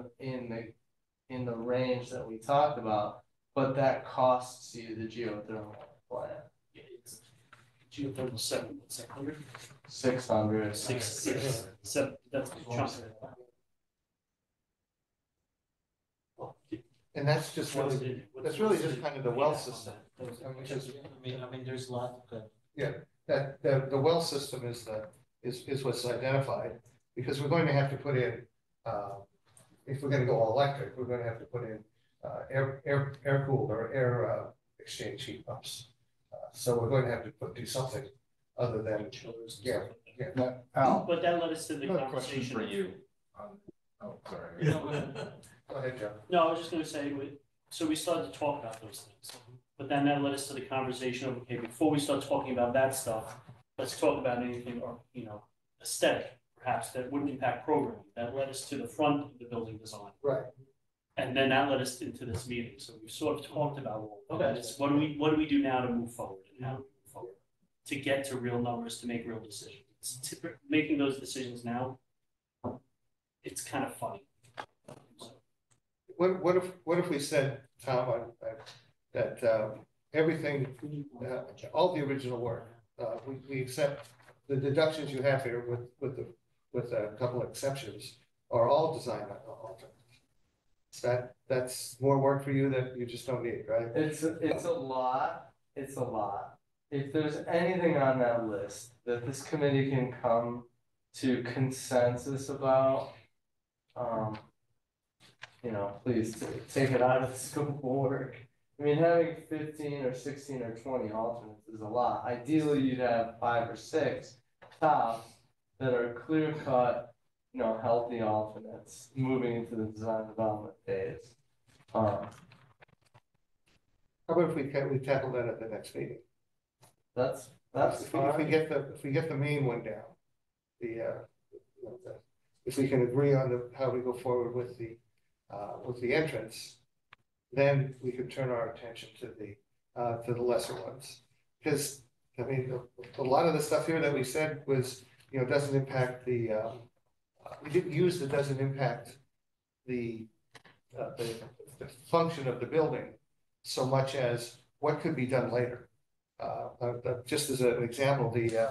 the range that we talked about, but that costs you the geothermal plan. It's geothermal 700. 600. 7. That's the chunk. And that's just really, that's really just kind of the well system. I mean, there's a lot of. Yeah, that the well system is what's identified, because we're going to have to put in, if we're going to go all electric, we're going to have to put in air cooled or air exchange heat pumps. So we're going to have to do something other than yeah. Al. But that led us to the Another question conversation for you. Oh, sorry. Go ahead, Joe. No, I was just gonna say, so we started to talk about those things, but then that led us to the conversation of, okay, before we start talking about that stuff, let's talk about anything, or, aesthetic, perhaps, that wouldn't impact programming. That led us to the front of the building design. Right. And then that led us into this meeting, so we've sort of talked about all of Okay. this. What do we do now to move forward, and how do we move forward? To get to real numbers, to make real decisions. Making those decisions now, it's kind of funny. What if we said, Tom, that everything, all the original work, we accept the deductions you have here with a couple of exceptions are all design alternates. That's more work for you that you just don't need, right? It's a lot. It's a lot. If there's anything on that list that this committee can come to consensus about, please take it out of the scope of work. I mean, having 15 or 16 or 20 alternates is a lot. Ideally, you'd have 5 or 6 tops that are clear cut, healthy alternates moving into the design development phase. How about if we tackle that at the next meeting? That's if we get the main one down, if we can agree on how we go forward with the entrance, then we can turn our attention to the lesser ones. Because I mean, a lot of the stuff here that we said was, doesn't impact the. We didn't use that doesn't impact the function of the building so much as what could be done later. Just as an example, the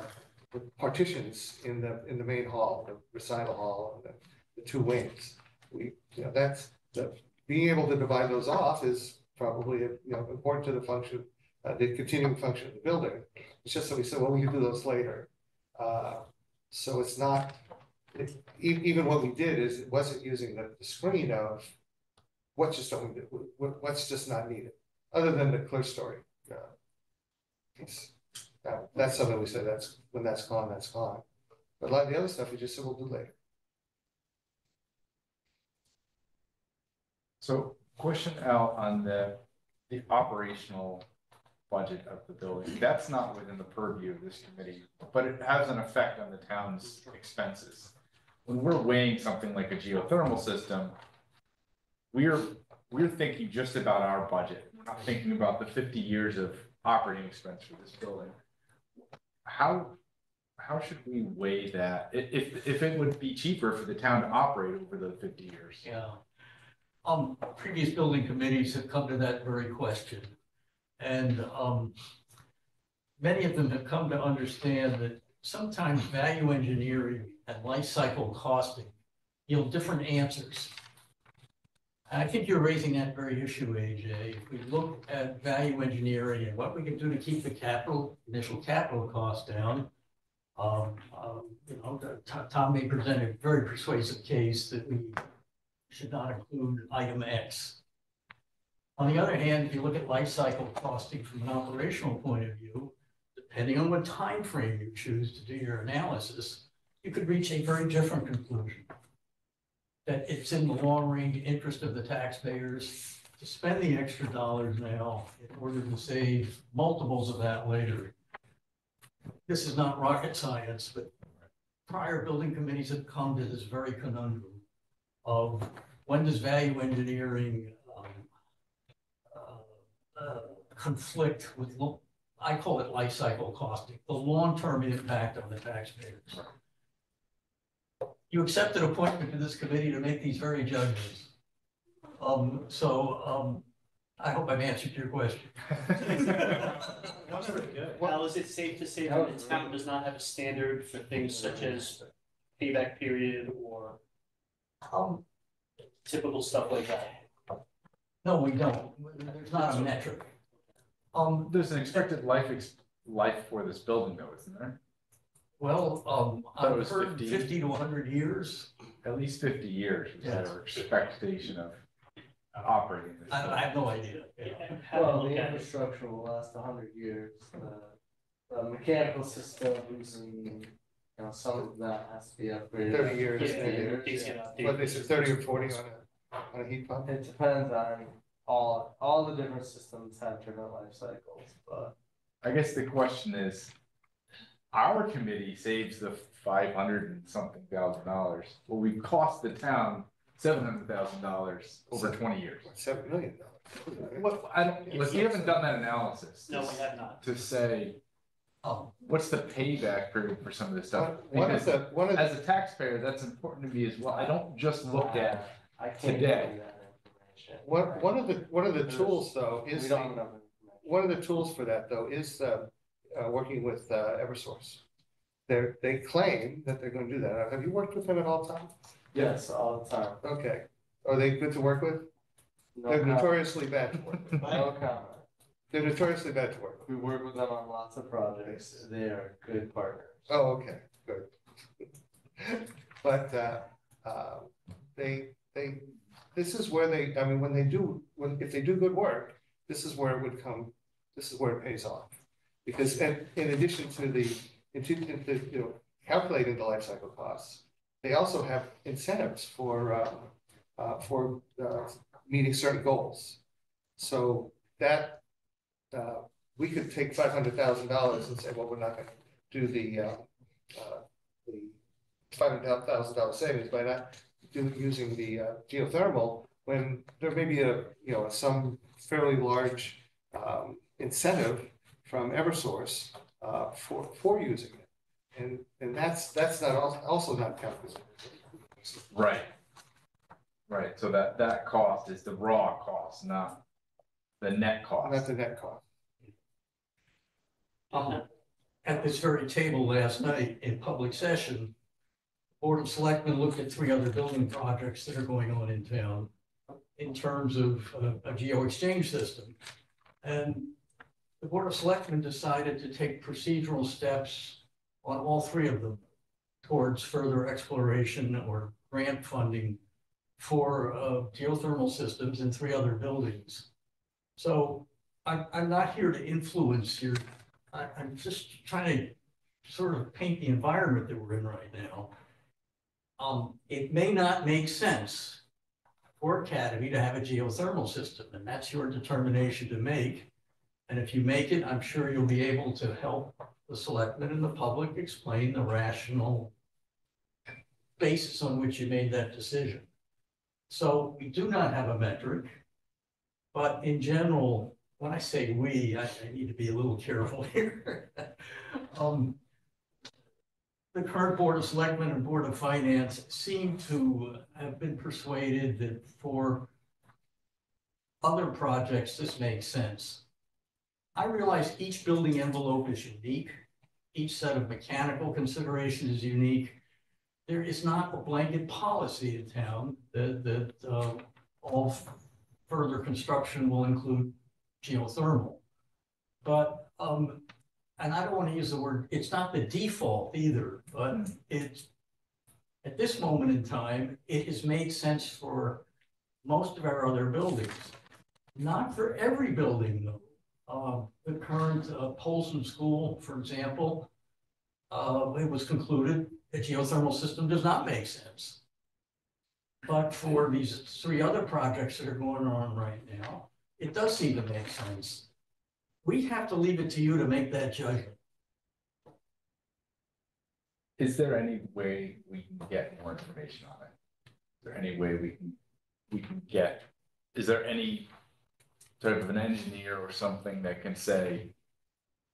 partitions in the main hall, the recital hall, and the 2 wings. That's being able to divide those off is probably important to the function the continuing function of the building. It's just that we said, well, we can do those later. So it's not, even what we did is it wasn't using the screen of what's just don't we do, what's just not needed, other than the clear story. That's something we said, that's when that's gone, that's gone. But a lot of the other stuff we just said we'll do later. So question out on the operational budget of the building. That's not within the purview of this committee, but it has an effect on the town's expenses. When we're weighing something like a geothermal system, we're thinking just about our budget. We're not thinking about the 50 years of operating expense for this building. How should we weigh that? If it would be cheaper for the town to operate over the 50 years? Yeah. Previous building committees have come to that very question. And many of them have come to understand that sometimes value engineering and life cycle costing yield different answers. And I think you're raising that very issue, AJ. If we look at value engineering and what we can do to keep the initial capital cost down, you know, Tom may present a very persuasive case that we should not include item X. On the other hand, if you look at life cycle costing from an operational point of view, depending on what time frame you choose to do your analysis, you could reach a very different conclusion. That it's in the long range interest of the taxpayers to spend the extra dollars now in order to save multiples of that later. This is not rocket science, but prior building committees have come to this very conundrum of when does value engineering conflict with, I call it life cycle costing, the long-term impact on the taxpayers. You accepted appointment to this committee to make these very judgments. I hope I've answered your question. That's pretty good. Well, is it safe to say that the town does not have a standard for things such as payback period or typical stuff like that? No, we don't. There's not a metric. There's an expected life for this building, though, isn't there? Well, I've heard 50 to 100 years. At least 50 years is Yes. their expectation of operating this. I have no idea. Yeah. Well, the infrastructure will last 100 years. The mechanical systems and, you know, some of that has to be upgraded. 30 years, Yeah, maybe. these get updated. What they said, 30 or 40 on a heat pump? It depends on all the different systems have different life cycles, but I guess the question is, our committee saves the $500 and something thousand. Well, we cost the town $700,000 over 20 years. $7 million. What we haven't done that analysis. No, we have not. To say, what's the payback period for some of this stuff? As a taxpayer, that's important to me as well. I don't just look at I can't today. give you that information. One of the tools though is We don't have enough information. one of the tools for that though is working with Eversource. They claim that they're going to do that. Have you worked with them at all, Tom? Yes, all the time. Okay. Are they good to work with? No They're comment. notoriously bad to work with. No comment. They're notoriously bad to work with. We work with them on lots of projects. They are good partners. Oh, okay, good. But this is where I mean, if they do good work, this is where it would come, this is where it pays off. Because in addition to calculating the life cycle costs, they also have incentives for meeting certain goals. So that we could take $500,000 and say, well, we're not going to do the $500,000 savings by not using the geothermal, when there may be some fairly large incentive from Eversource for using it, and that's not also not calculated. Right. Right. So that cost is the raw cost, not the net cost. Not the net cost. At this very table last night in public session, Board of Selectmen looked at 3 other building projects that are going on in town in terms of a geo exchange system. And the Board of Selectmen decided to take procedural steps on all three of them towards further exploration or grant funding for geothermal systems in three other buildings. So I'm not here to influence your, I'm just trying to sort of paint the environment that we're in right now. It may not make sense for Academy to have a geothermal system, and that's your determination to make. And if you make it, I'm sure you'll be able to help the selectmen and the public explain the rational basis on which you made that decision. So we do not have a metric, but in general, when I say we, I need to be a little careful here. The current Board of Selectmen and Board of Finance seem to have been persuaded that for other projects, this makes sense. I realize each building envelope is unique. Each set of mechanical considerations is unique. There is not a blanket policy in town that all further construction will include geothermal. But, and I don't want to use the word, it's not the default either, but it's, at this moment in time, it has made sense for most of our other buildings. Not for every building though. The current Polson School, for example, it was concluded a geothermal system does not make sense. But for these three other projects that are going on right now, it does seem to make sense. We have to leave it to you to make that judgment. Is there any way we can get more information on it? Is there any way we can get, is there any type of an engineer or something that can say,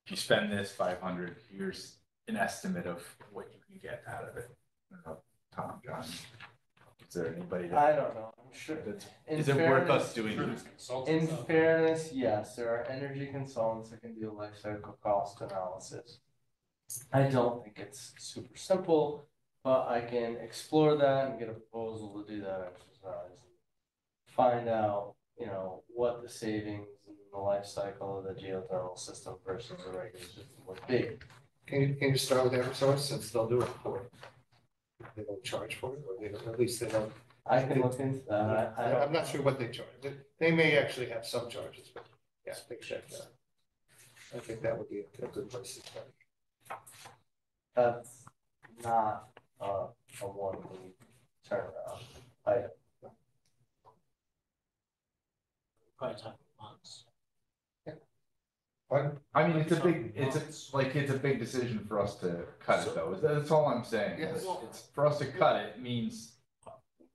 if you spend this 500, here's an estimate of what you can get out of it? I don't know, Tom, John, is there anybody that? I don't know, I'm sure. Is it worth us doing this? In fairness, yes, there are energy consultants that can do life cycle cost analysis. I don't think it's super simple, but I can explore that and get a proposal to do that exercise. Find out, you know, what the savings in the life cycle of the geothermal system versus the regular system would be. Can you start with Eversource, since they'll do it for you? They don't charge for it, or they don't, at least they don't. I can look into that. I'm not sure what they charge. They may actually have some charges, but yeah, they check that. I think that would be a good place to start. That's not a one-week turnaround item. Probably talking months. Pardon? I mean, it's a big decision for us to cut it though. That's all I'm saying. Yes. It's for us to cut it means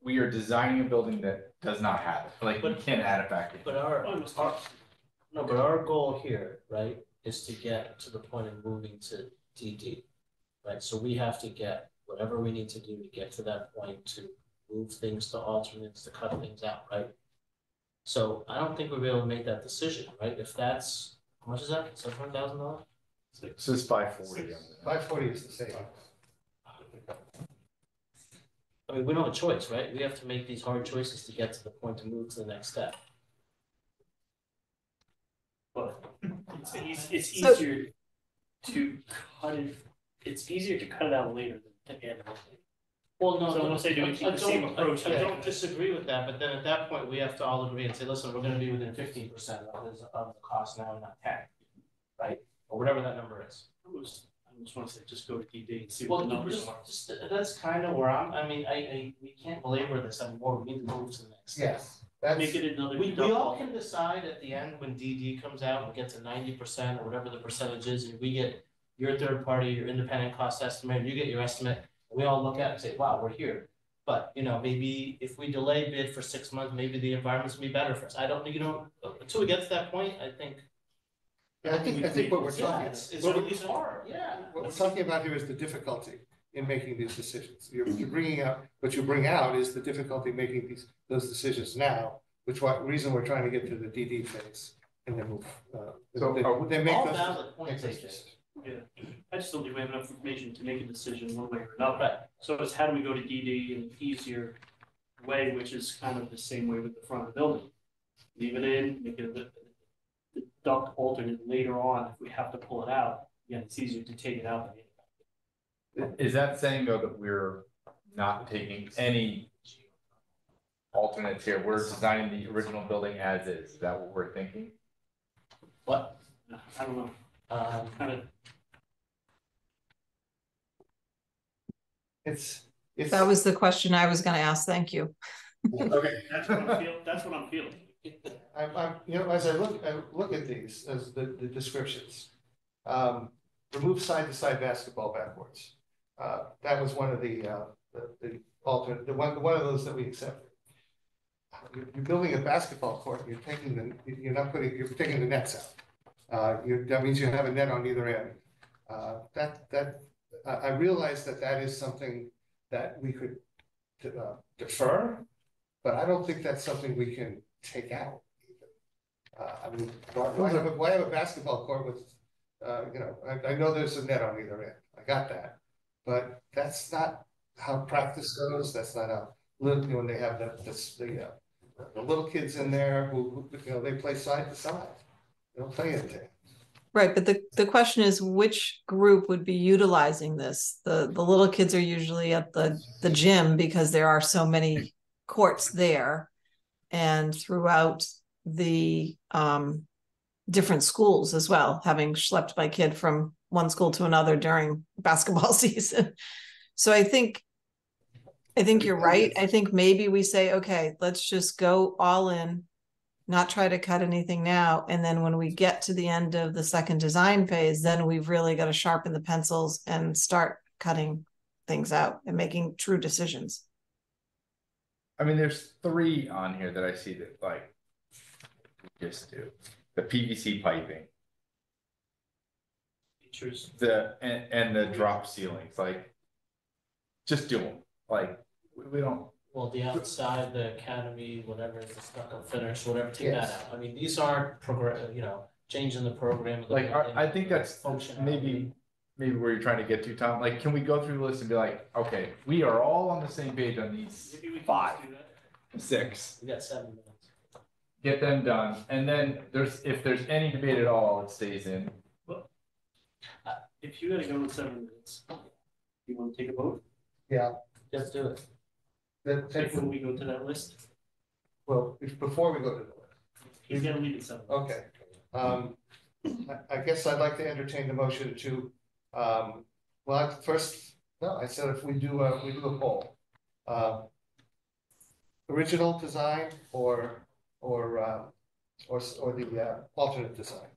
we are designing a building that does not have it. Like we can't add it back in. But our goal here, right, is to get to the point of moving to DD, right? So we have to get whatever we need to do to get to that point to move things to alternates, to cut things out, right? So I don't think we'll be able to make that decision, right? If that's, how much is that? $700,000? So it's 540. 540 is the same. I mean, we don't have a choice, right? We have to make these hard choices to get to the point to move to the next step. But it's easier to cut it. It's easier to cut it out later than to add it later. Well, no, So I'm gonna say, do we keep the same approach? I don't disagree with that, but then at that point, we have to all agree and say, listen, we're gonna be within 15% of the cost now, not 10, right? Or whatever that number is. I just want to say, just go to DD and see Well, what the numbers are. that's kind of where I mean, we can't belabor this anymore, we need to move to the next step. Yes, that's. Make it another. We all can decide at the end when DD comes out and gets to 90% or whatever the percentage is, and we get your third party, your independent cost estimate, you get your estimate, we all look at it and say, wow, we're here. But, you know, maybe if we delay bid for 6 months, maybe the environment's gonna be better for us. I don't, you know, until we get to that point, I think. Yeah, I think what we're talking about. It's really hard, yeah. What we're talking about here is the difficulty in making these decisions. You're bringing out, what you bring out is the difficulty making those decisions now, which reason we're trying to get to the DD phase and then move. They make All those. valid points, Make those AJ. decisions. Yeah, I just don't think we have enough information to make a decision one way or another. Right. So it's how do we go to DD in an easier way, which is kind of the same way with the front of the building. Leave it in, make it, the duct alternate later on, if we have to pull it out, again, it's easier to take it out than Is that saying though that we're not taking any alternates here? We're designing the original building as is. Is that what we're thinking? What? I don't know, kind of. It's. That was the question I was gonna ask. Thank you. Okay. That's what I'm feeling, that's what I'm feeling. I'm, you know, as I look at these, as the descriptions. Remove side-to-side basketball backboards. That was one of the alternate, one of those that we accepted. You're building a basketball court, you're taking you're taking the nets out. That means you have a net on either end. I realize that is something that we could defer, but I don't think that's something we can take out. I mean, why have a basketball court with, you know, I know there's a net on either end. I got that, but that's not how practice goes. That's not how, when they have the little kids in there who, you know, they play side to side. They don't play anything. Right, but the question is which group would be utilizing this? The little kids are usually at the gym because there are so many courts there, and throughout the different schools as well, having schlepped my kid from one school to another during basketball season. So I think you're right. I think maybe we say, okay, let's just go all in, not try to cut anything now. And then when we get to the end of the second design phase, then we've really got to sharpen the pencils and start cutting things out and making true decisions. I mean, there's 3 on here that I see that like just do the PVC piping, Features. and the drop ceilings. Like, just do them. Like, we don't. Well, the outside, the academy, whatever, the stucco finish, whatever, take Yes. that out. I mean, these are changing the program. Of the Like, building, I think that's functionality. maybe where you're trying to get to, Tom. Like, can we go through the list and be like, okay, we are all on the same page on these Maybe we can 5, just do that. 6. We got 7 minutes. Get them done, and then if there's any debate at all, it stays in. If you gotta go in 7 minutes, you wanna take a vote? Yeah. Let's do it. When we go to that list, Well, before we go to the list. he's gonna leave at 7. Okay. I guess I'd like to entertain the motion to, first, no, I said if we do a poll. Original design or the alternate design.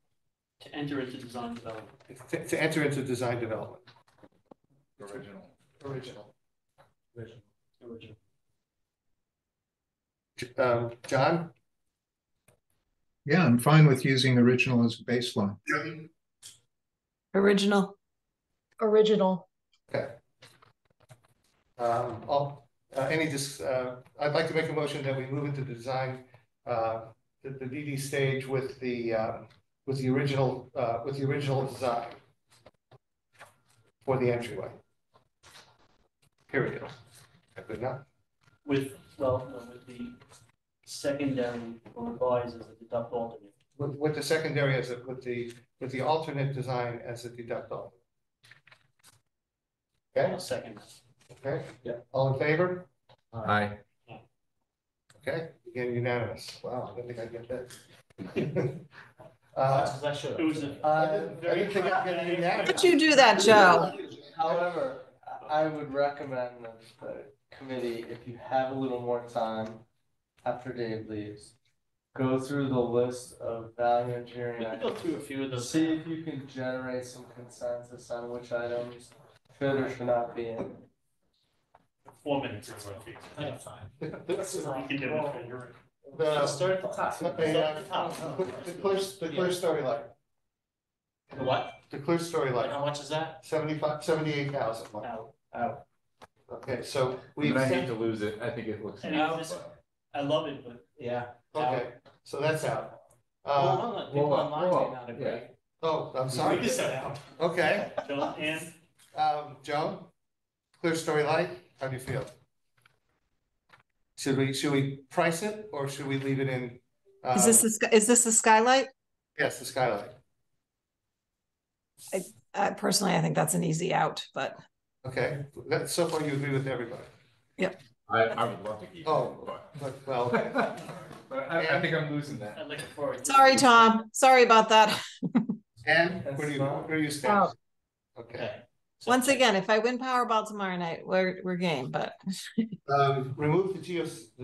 To enter into design development. To enter into design development. Original. Original. John? Yeah, I'm fine with using original as a baseline. Original. Okay. I'd like to make a motion that we move into the design, the DD stage with the original design for the entryway. Period. Good enough. With the secondary or revised as a deduct alternate. With the secondary with the alternate design as a deduct alternate. Okay. I'll second. Okay. Yeah. All in favor? Aye. Okay. Again, unanimous. Wow, I didn't think I'd get that. That should. It was a. I didn't think I'd get unanimous. How did you do that, Joe? However, I would recommend that the committee, if you have a little more time after Dave leaves, go through the list of value engineering We can go through a few of those. see if you can generate some consensus on which items should or should not be in. 4 minutes is what it I got 5. You can do it. You're right. Start at the top. Start at the top. The clear story light. The what? The clear story light. How much is that? 78,000. Out. Okay, so we. I hate to lose it. I think it looks. And it's just, I love it, but Yeah. Okay, so that's out. Well, hold on. People whoa, online whoa, may not agree. yeah. Oh, I'm sorry. we just said out. Okay, Joe, and Joan, clear story light, how do you feel? Should we price it or should we leave it in? Is this the skylight? Yes, the skylight. Personally, I think that's an easy out, but Okay, that's so far you agree with everybody. I would love to keep it, Oh, but, well, okay. but I think I'm losing that. I'm looking forward. sorry, Tom. Sorry about that. And where do you stand? Out. Okay. Okay. So Once again, if I win Powerball tomorrow night, we're game, but Remove the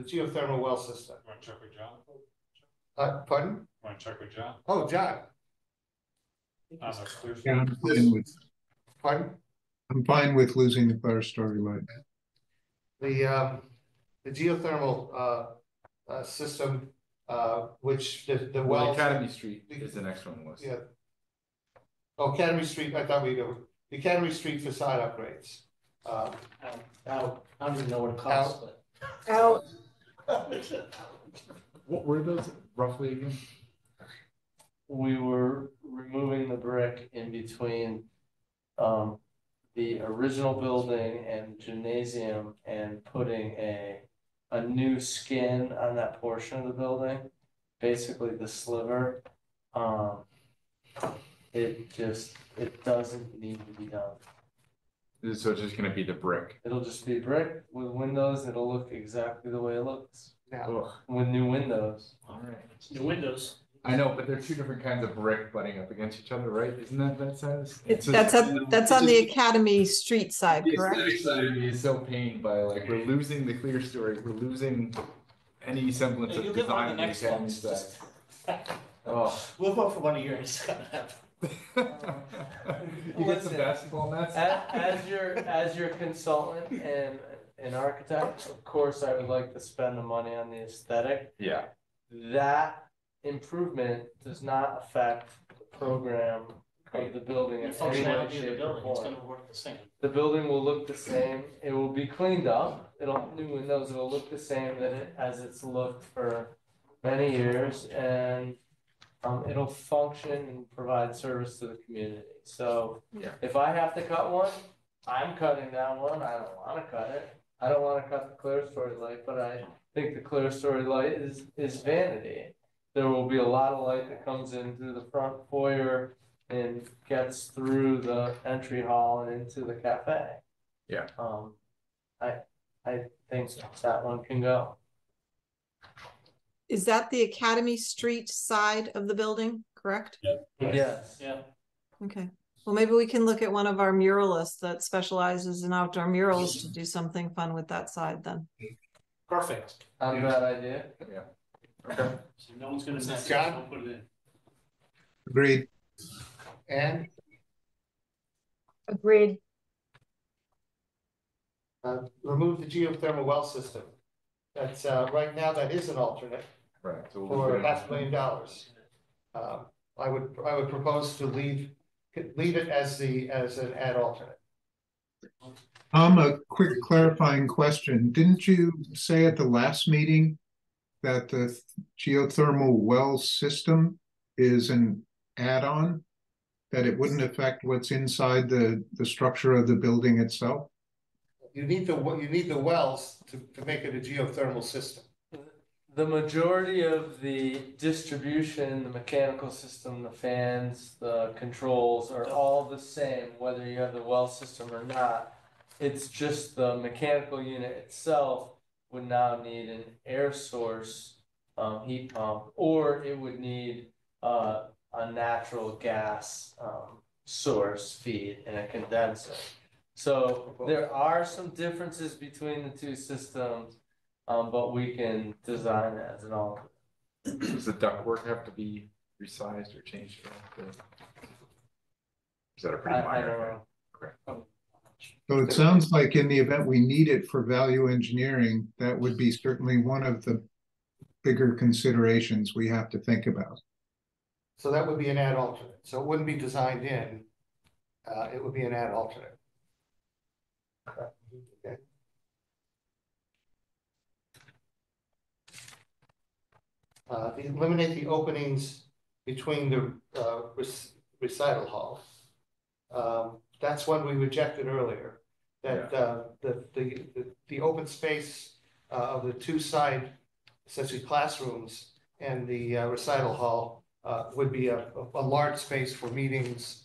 geothermal well system. Want to check with John? Pardon? Want to check with John? Oh, John, On the clear Yeah, street? pardon? I'm fine with losing the clerestory light. The geothermal system, which the Well, wells. Academy Street is the next one was. Yeah. Oh, Academy Street, I thought we go, the Academy Street facade upgrades. I don't even know what it costs, but. Out. What were those roughly again? We were removing the brick in between the original building and gymnasium and putting a new skin on that portion of the building, basically the sliver. It doesn't need to be done. So it's just gonna be the brick. It'll just be brick with windows. It'll look exactly the way it looks Now, with new windows. All right. New windows. I know, but they're two different kinds of brick butting up against each other, right? Isn't that size? that's on the Academy Street side, The correct? aesthetic side of me is so pained by like we're losing the clear story, we're losing any semblance You'll of get one of design the on the next Academy ones. side. Oh. We'll vote for 1 a year and it's gonna happen. You get some basketball nets? As your consultant and an architect, of course, I would like to spend the money on the aesthetic. Yeah. That improvement does not affect the program of the building The in any way, functionality of the shape, or building, it's form. gonna work the same. The building will look the same, it will be cleaned up, it'll have new windows, it'll look the same as it's looked for many years, and it'll function and provide service to the community. So Yeah. if I have to cut one, I'm cutting that one. I don't wanna cut it. I don't wanna cut the clear story light, but I think the clear story light is vanity. There will be a lot of light that comes in through the front foyer and gets through the entry hall and into the cafe. Yeah. I think that one can go. Is that the Academy Street side of the building, correct? Yes. Yeah. Okay. Well, maybe we can look at one of our muralists that specializes in outdoor murals to do something fun with that side then. Perfect. Not a bad idea. Yeah. So no one's gonna miss it, John? don't put it in. Agreed. and Agreed. remove the geothermal well system. That's, right now, that is an alternate Right. So for $500,000. I would propose to leave it as an add alternate. A quick clarifying question. Didn't you say at the last meeting that the geothermal well system is an add-on? That it wouldn't affect what's inside the structure of the building itself? You need the wells to make it a geothermal system. The majority of the distribution, the mechanical system, the fans, the controls are all the same, whether you have the well system or not. It's just the mechanical unit itself would now need an air source heat pump, or it would need a natural gas source feed and a condenser. So there are some differences between the two systems, but we can design it as an alternate. Does the ductwork have to be resized or changed? Is that a pretty I minor don't thing? know. Okay. So it sounds like in the event we need it for value engineering, that would be certainly one of the bigger considerations we have to think about. So that would be an add alternate. So it wouldn't be designed in. It would be an add alternate. Okay. Eliminate the openings between the recital halls. That's one we rejected earlier. That the open space of the two side, essentially classrooms, and the recital hall would be a large space for meetings,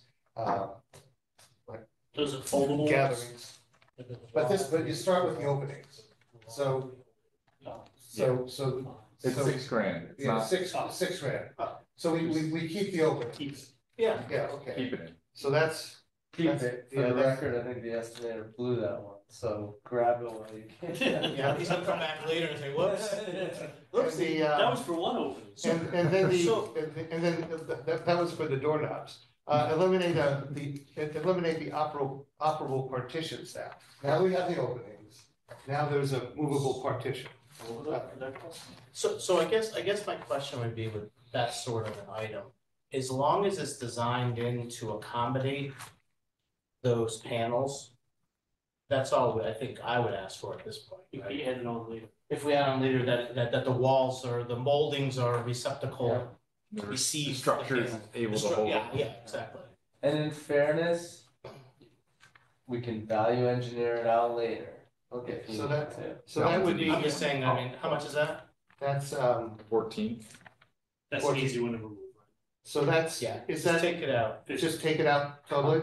Those are foldable. gatherings. But you start with the openings. So It's $6,000. It's yeah, not six grand. So we keep the openings. Yeah. Yeah, okay. keeping it. So that's, Keep That's- it, for yeah, the that's- record, I think the estimator blew that one, so grab it while you can. Yeah, he's gonna come back later and say, whoops. and the, That was for one opening. and then So- that was for the doorknobs. Eliminate the operable partitions now. Now we have the openings. Now there's a movable partition. So I guess my question would be with that sort of an item, as long as it's designed in to accommodate those panels, that's all I think I would ask for at this point, If right? we add it on later. If we add on later that the walls or the moldings are receptacle, The receive. structure is able to hold. Yeah, exactly. And in fairness, we can value engineer it out later. Okay, if we so need that, to. so that would be, I'm just saying, I mean, how much is that? that's, 14th. That's an easy one to remove. so that's, Yeah, is just that, take it out. just take it out totally?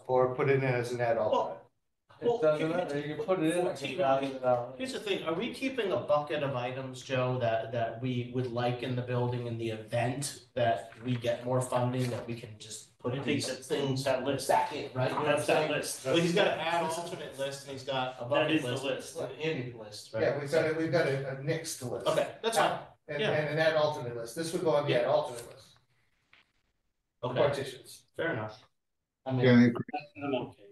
Or put it in as an add alternate? It doesn't matter, you can put it in, I can value it out. Here's the thing, are we keeping a bucket of items, Joe, that we would like in the building in the event that we get more funding, that we can just put in these things That list. stack in, right? You know what I'm That's that saying? list. Well, he's got an add alternate list and he's got a That bucket is the list, list. an in list, right? Yeah, we've got a next list. Okay, that's fine, And Yeah. an add alternate list. This would go on the add alternate list. okay, Partitions. fair enough. I Yeah, I mean, agree. I'm okay.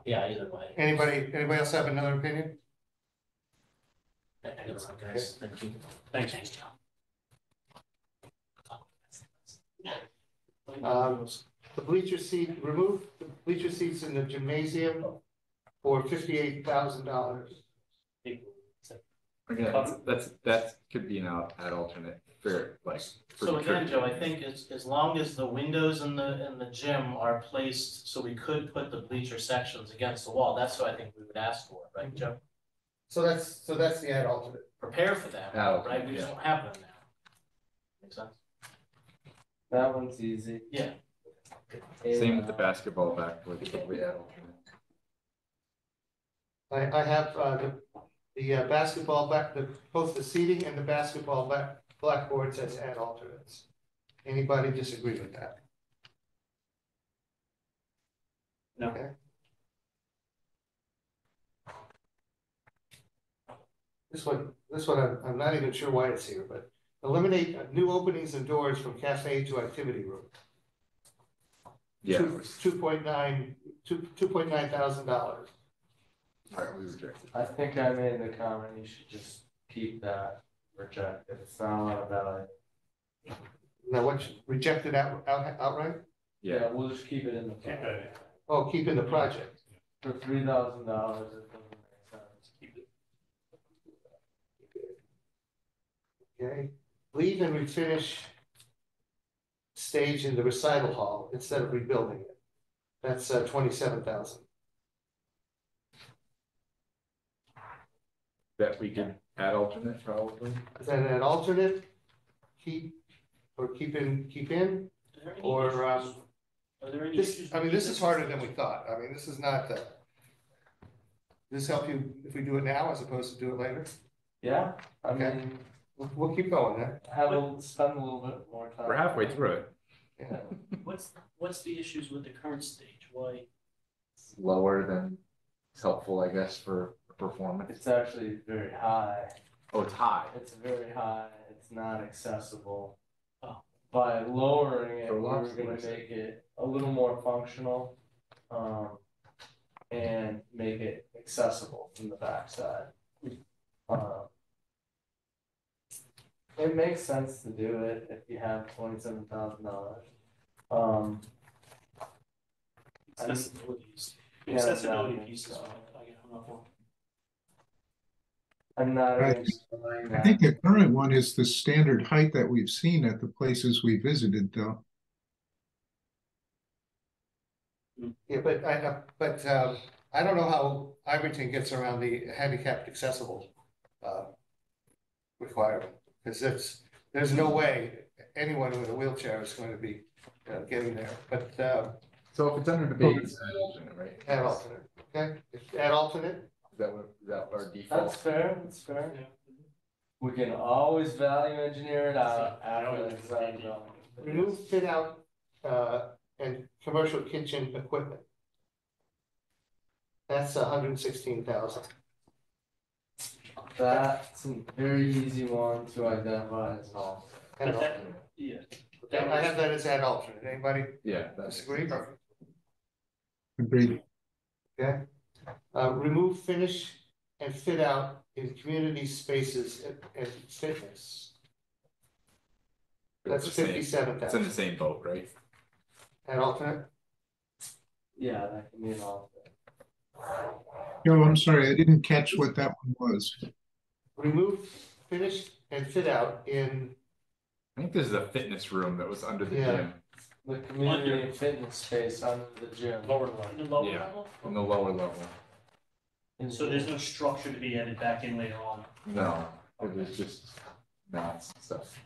yeah, either way. Anybody else have another opinion? I gotta run, guys, thank you. Thanks. John. The bleacher seat, remove the bleacher seats in the gymnasium for $58,000. Again, that could be an add alternate for like. for So again, church. Joe, I think as long as the windows in the gym are placed, so we could put the bleacher sections against the wall, that's what I think we would ask for, right, Joe? So that's the add alternate. Prepare for that, Oh, right, we just don't have them now. Make sense? That one's easy. Yeah. Same with the basketball backboard, we add alternate. I have the basketball both the seating and the basketball blackboards as add alternates. Anybody disagree with that? No. Okay. This one, I'm not even sure why it's here, but eliminate new openings and doors from cafe to activity room. Yeah. $2.9 thousand. All right, we reject it. I think I made the comment, you should just keep that rejected, it's not a lot of value. Now, what, rejected outright? Yeah, We'll just keep it in the. project. Oh, keep in the project. For $3,000, it doesn't make sense. Keep it. Okay, leave and refinish stage in the recital hall instead of rebuilding it. That's 27,000. that we can add alternate probably. Is that an alternate? Keep in, Are there any or, issues? Are there any this, issues? I mean, with this these? is harder than we thought. I mean, this is not, does this help you if we do it now as opposed to do it later? Yeah, I Okay. mean, We'll keep going then. spend a little bit more time. We're halfway through it. Yeah. What's the issues with the current stage? Why? It's lower than it's helpful, I guess, for performance. It's actually very high. Oh, it's high. It's very high, it's not accessible. Oh. By lowering it, For we were lots of gonna reasons. make it a little more functional. And make it accessible from the backside. It makes sense to do it if you have $27,000. Accessibilities. Yeah, Accessibility exactly. pieces, I get hung up on. I'm not Right. against doing I think that. the current one is the standard height that we've seen at the places we visited, though. Yeah, but I don't know how Iverton gets around the handicapped accessible requirement, because there's no way anyone with a wheelchair is going to be getting there, but So if it's under debate, it's an alternate, right? add alternate, okay? Add alternate, Is that our default? That's fair, that's fair. Yeah. We can always value engineer it out after the design. remove fit out and commercial kitchen equipment. That's 116,000. That's a very easy one to identify as all. Add But that- alternate. Yeah. I have that as add alternate. Anybody Yeah, that's disagree? Agreed. Okay. Remove finish and fit out in community spaces and fitness. That's It's the same- 57,000. it's in the same boat, right? Add alternate. Yeah, that can be an all. Joe, I'm sorry, I didn't catch what that one was. Remove finish and fit out in, I think this is a fitness room that was under the Yeah. gym, The community fitness space under the gym. Lower level. The lower Yeah. level? in the lower level. So there's no structure to be added back in later on. No, it was just mats and stuff.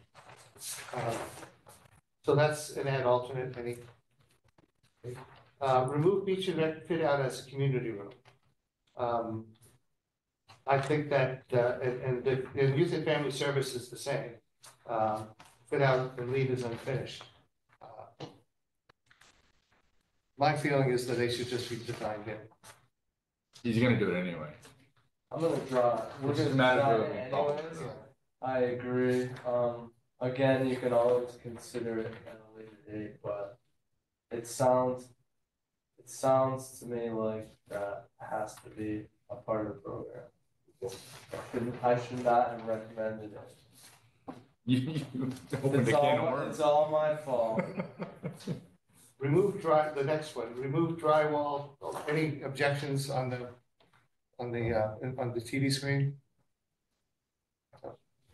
so that's an add alternate, any? Remove beach and rec fit out as a community room. I think that, and youth and family service is the same. Fit out and leave is unfinished. My feeling is that they should just be designed in. He's gonna do it anyway. I'm gonna draw, we're It's just gonna a matter draw of it being thoughtful. anyways. I agree, again, you can always consider it at a later date, but it sounds to me like that has to be a part of the program. I should not have recommended it. You opened It's a can of all, worms. it's all my fault. Remove the next one, remove drywall, any objections on the TV screen?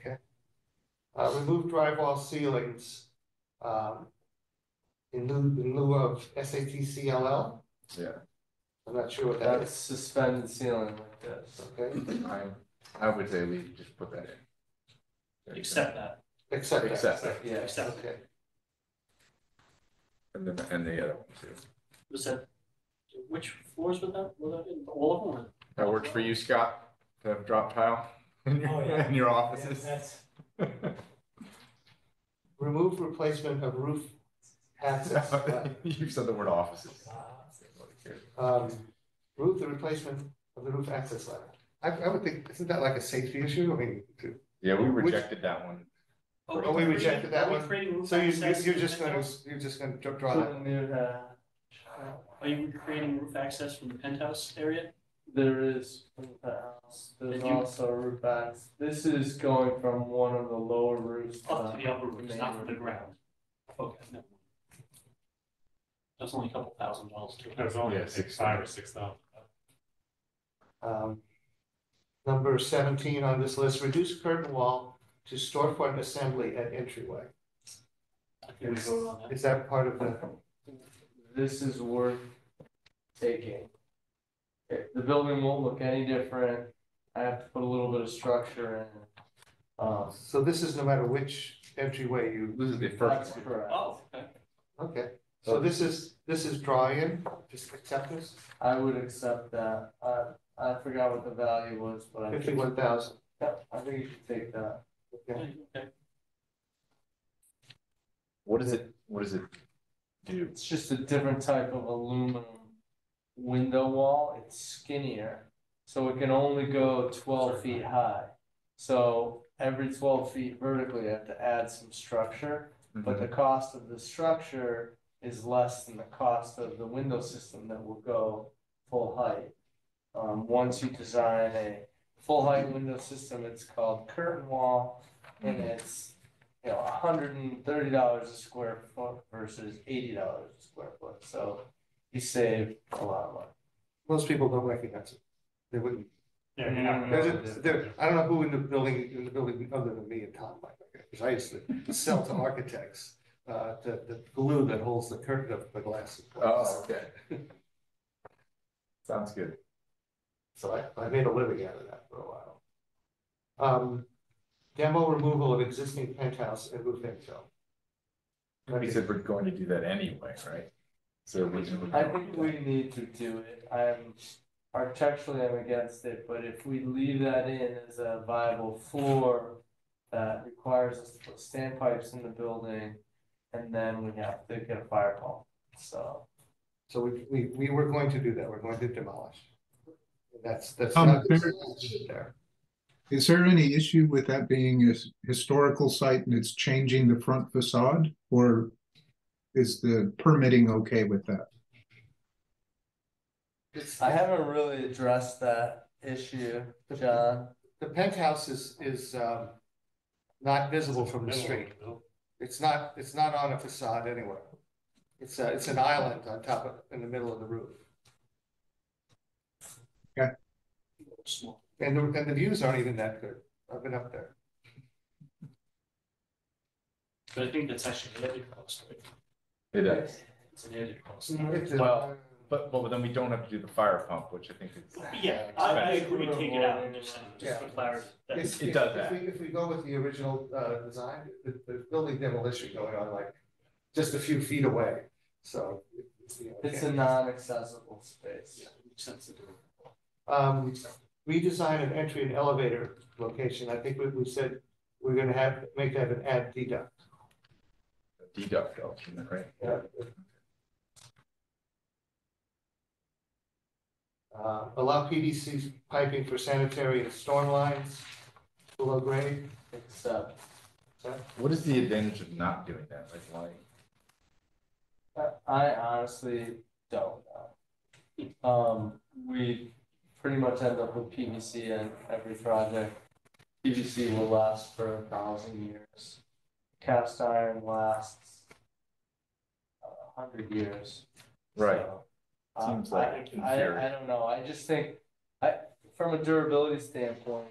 Okay. Remove drywall ceilings, in lieu of SAT CLL, Yeah, I'm not sure what that That's is, suspended ceiling like this. okay? I would say we just put that in. Accept that. Accept that. Accept it. Yeah. Accept it. Okay, And then, and the other one too. Was that, which floors were that? Were that in all of them? That works for you, Scott, to have drop tile in your, Oh, yeah. in your offices? remove replacement of roof access. You said the word offices. Roof, the replacement of the roof access ladder. I would think, isn't that like a safety issue? I mean, Yeah, we rejected that one. Oh, we rejected that one? Creating roof so access you're from just the gonna, penthouse? draw that. Are you creating roof access from the penthouse area? There is from the house, there's Did you- also roof access. This is going from one of the lower roofs. Up to the upper roofs, main not from the roof. ground. Okay, never mind. That's only a couple $1,000s too. That was only Yeah, 5 or 6,000. Number 17 on this list, reduce curtain wall to storefront assembly at entryway. I think we voted on that. Is that part of the, This is worth taking. The building won't look any different. I have to put a little bit of structure in. so this is no matter which entryway you, This is the That's first one. correct. Oh, okay. okay. So this is draw-in, just accept this, I would accept that. I forgot what the value was, but I think, 51,000. yep, I think you should take that. Okay. Okay. What does it do? It's just a different type of aluminum window wall. It's skinnier, so it can only go 12 feet high. So every 12 feet vertically, you have to add some structure, but the cost of the structure is less than the cost of the window system that will go full height. Once you design a full height window system, it's called curtain wall, and it's $130 a square foot versus $80 a square foot. So you save a lot of money. Most people don't recognize it. They wouldn't. Yeah, you're not There's gonna- I don't know who in the building other than me and Tom, like, because I used to sell to architects, the glue that holds the curtain of the glass. Oh, okay. Sounds good. So I made a living out of that for a while. Demo removal of existing penthouse and roof infill. We said we're going to do that anyway, right? So I think we need to do it. Architecturally, I'm against it, but if we leave that in as a viable floor that requires us to put standpipes in the building, and then we have to get a fire pump, so. So we were going to do that, we're going to demolish. That's Um, not there. Is there any issue with that being a historical site and it's changing the front facade? Or is the permitting okay with that? I haven't really addressed that issue, John. The penthouse is not visible from the street. It's not on a facade anywhere. It's an island on top of, in the middle of the roof. Okay. And the views aren't even that good. I've been up there. But I think that's actually an added cost, right? It is. It's an added cost. Well, but then we don't have to do the fire pump, which I think is. Yeah, I agree, take it out, just for clarity. It does that. If we go with the original design, the building demolition going on like just a few feet away, so. It's a non-accessible space. Yeah, it makes sense to do. Redesign an entry and elevator location. I think we said we're gonna make that an add deduct. Deduct option, right? Yeah. Allow PVC piping for sanitary and storm lines below grade. Except, What is the advantage of not doing that? Like why? I honestly don't know. We pretty much end up with PVC in every project. PVC will last for 1,000 years. Cast iron lasts 100 years. Right. So, Seems like I don't know. I just think from a durability standpoint,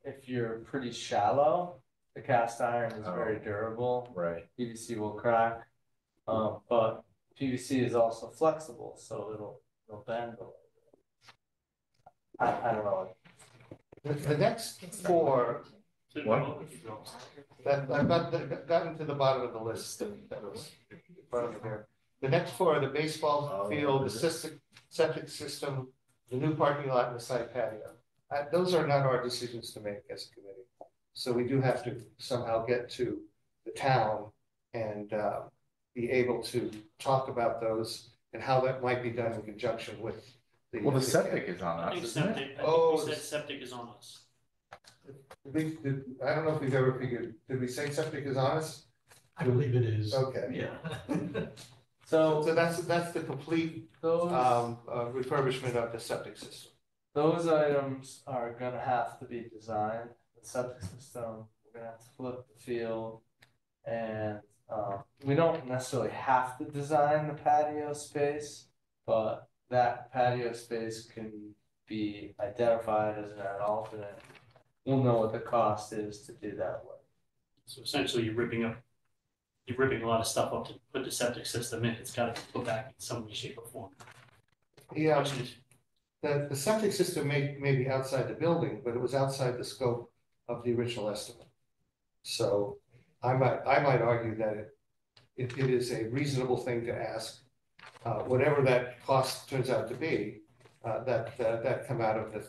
if you're pretty shallow, the cast iron is very durable. Right. PVC will crack, but PVC is also flexible, so it'll bend a little bit. I don't know. The next four What? that I've gotten to the bottom of the list that was in front of me here. The next four are the baseball field, the septic system, the new parking lot, and the site patio. Those are not our decisions to make as a committee. So we do have to somehow get to the town and be able to talk about those and how that might be done in conjunction with the. Well, the septic is on I think us, isn't it? septic, Oh, we said septic is on us. I don't know if we've ever figured, did we say septic is on us? I believe it is. Okay. Yeah. So that's the complete Those refurbishment of the septic system. those items are gonna have to be designed. The septic system, we're gonna have to flip the field, and we don't necessarily have to design the patio space, but that patio space can be identified as an alternate. We'll know what the cost is to do that with. So essentially, you're ripping a lot of stuff up to put the septic system in. It's got to go back in some way, shape, or form. Yeah, the septic system may be outside the building, but it was outside the scope of the original estimate. So I might argue that it is a reasonable thing to ask, whatever that cost turns out to be, that come out of the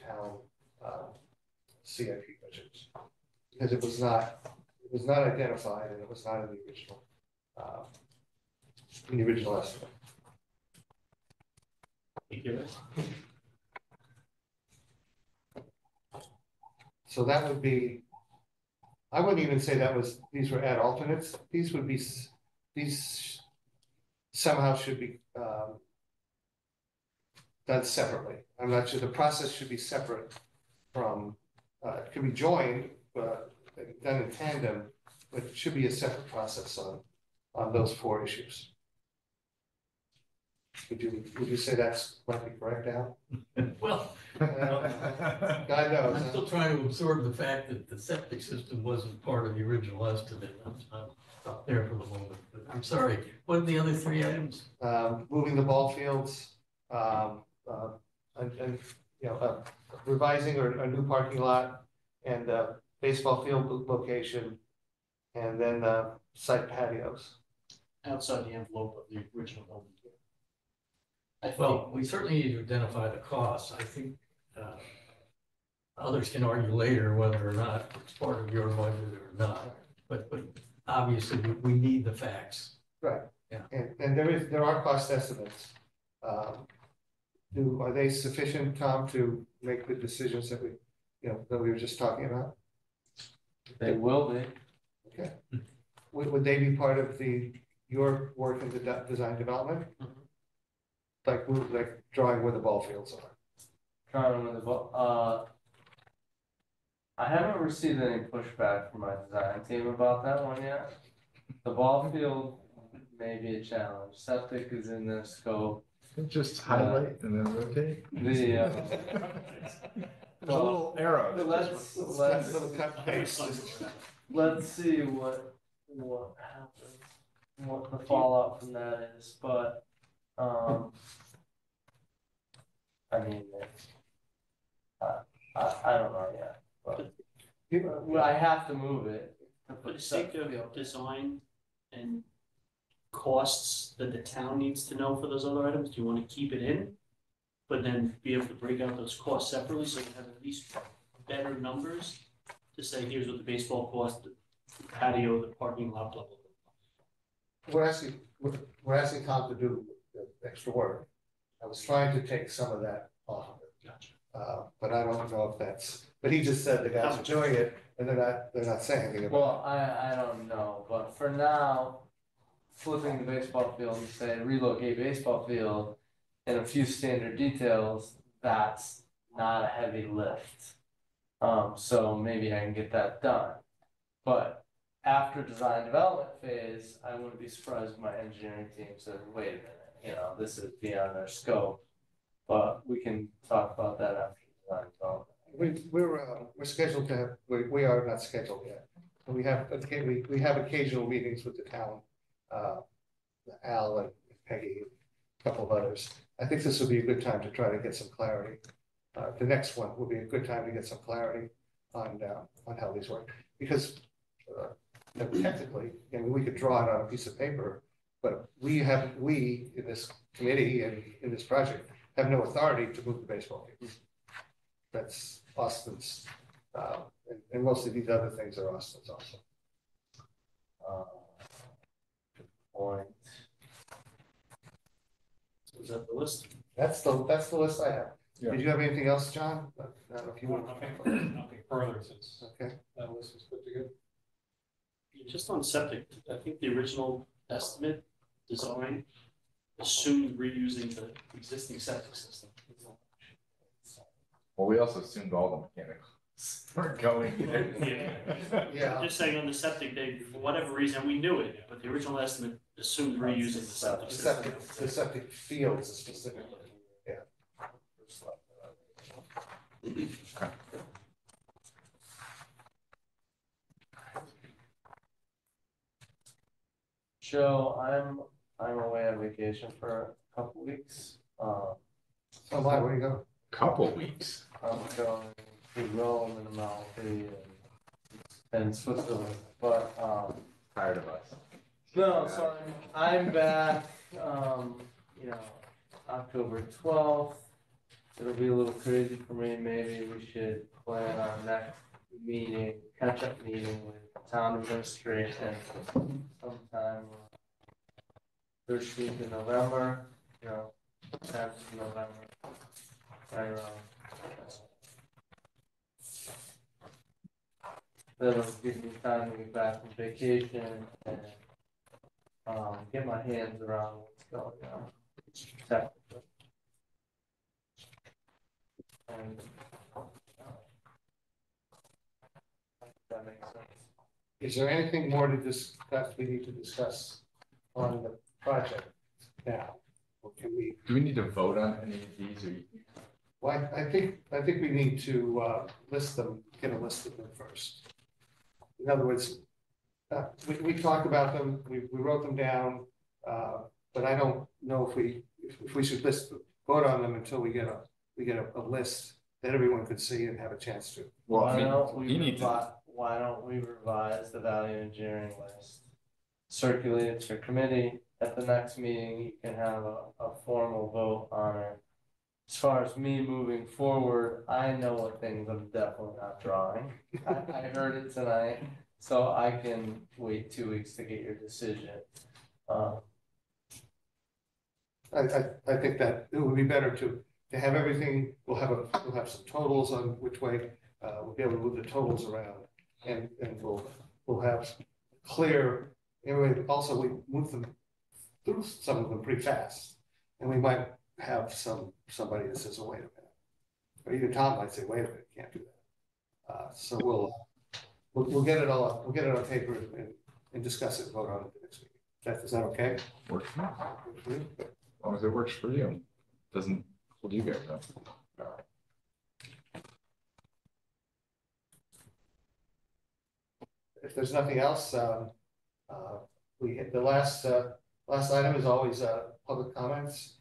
town CIP budgets, because it was not identified and it was not in the original estimate. So that would be, I wouldn't even say these were add alternates. These somehow should be done separately. I'm not sure the process should be separate from, it could be joined, but done in tandem, but it should be a separate process on those four issues. Would you say that's might be correct now? Well, God knows. I'm still trying to absorb the fact that the septic system wasn't part of the original estimate. I'm stop there for the moment, but I'm sorry. What are the other three items? Moving the ball fields, and revising a new parking lot and baseball field location, and then site patios. Outside the envelope of the original building. I think, Well, we certainly need to identify the costs. I think others can argue later whether or not it's part of your budget or not. But obviously, we need the facts. Right. Yeah. And there are cost estimates. Are they sufficient, Tom, to make the decisions that we were just talking about? They will be. Okay. Would they be part of your work in the design development? Like drawing where the ball fields are? Trying with the ball. I haven't received any pushback from my design team about that one yet. The ball field may be a challenge. Septic is in their scope. Just highlight and then rotate. The A little arrow. let's see what happens, what the fallout from that is. But I mean, I don't know yet. But I have to move it. For the sake of design and costs that the town needs to know for those other items, do you want to keep it in? But then be able to break out those costs separately so you have at least better numbers to say, here's what the baseball cost, the patio, the parking lot, blah, blah, blah. We're asking Tom to do the extra work. I was trying to take some of that off of it. Gotcha. But I don't know if that's, but he just said the guys are doing it and they're not saying anything about Well, I don't know, but for now, flipping the baseball field and say relocate baseball field and a few standard details, that's not a heavy lift. So maybe I can get that done. But after design development phase, I wouldn't be surprised if my engineering team said, wait a minute, this is beyond their scope. But we can talk about that after design development. We're scheduled to have, we are not scheduled yet. We have occasional meetings with the town, Al and Peggy, a couple of others. I think this would be a good time to try to get some clarity. The next one will be a good time to get some clarity on how these work, because technically, we could draw it on a piece of paper, but we in this committee and in this project have no authority to move the baseball field. That's Austin's, and most of these other things are Austin's also. Good point. So is that the list? That's the list I have. Yeah. Did you have anything else, John? I don't know if you want. Nothing further since Okay. that list was put together. Just on septic, I think the original estimate design assumed reusing the existing septic system. Well, we also assumed all the mechanicals were going there. Yeah. I'm just saying on the septic, for whatever reason, we knew it, but the original estimate assumed reusing the septic system. The septic fields specifically. Yeah. Joe, I'm away on vacation for a couple weeks. Oh, why? Where you go? Couple weeks. I'm going to Rome and Amalfi and Switzerland, but Tired of us. no, so I'm back. October 12th. It'll be a little crazy for me. Maybe we should plan our next meeting, catch-up meeting with town administration sometime 13th of November, 10th of November. Right around. That'll give me time to get back from vacation and get my hands around what's going on. Technically. And that makes sense. Is there anything more to discuss? We need to discuss on the project now. Or can we? Do we need to vote on any of these? Or Well, I think we need to list them. Get a list of them first. In other words, we talked about them. We wrote them down, but I don't know if we should vote on them until we get a list that everyone could see and have a chance to. well, Why I mean, don't we you need to. why don't we revise the value engineering list? Circulate it to your committee, at the next meeting, you can have a formal vote on it. As far as me moving forward, I know what things I'm definitely not drawing. I heard it tonight, so I can wait 2 weeks to get your decision. I think that it would be better to have everything, we'll have some totals on which way, we'll be able to move the totals around. And we'll have clear, anyway, also we move them through some of them pretty fast. And we might have somebody that says, oh, wait a minute. Or even Tom might say, wait a minute, can't do that. So we'll get it all, we'll get it on paper and discuss it and vote on it the next week. Is that okay? Works for me. As long as it works for you. Doesn't hold you guys up. If there's nothing else, we hit the last item is always public comments.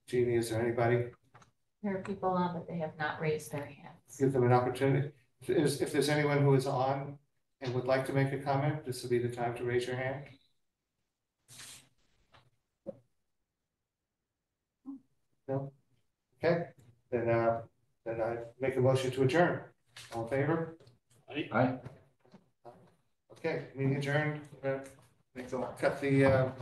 Jeannie, is there anybody? There are people on, but they have not raised their hands. Give them an opportunity. If there's anyone who is on and would like to make a comment, this would be the time to raise your hand. No? Okay, then I make a motion to adjourn. All in favor? Aye. Okay, meeting adjourned. Cut the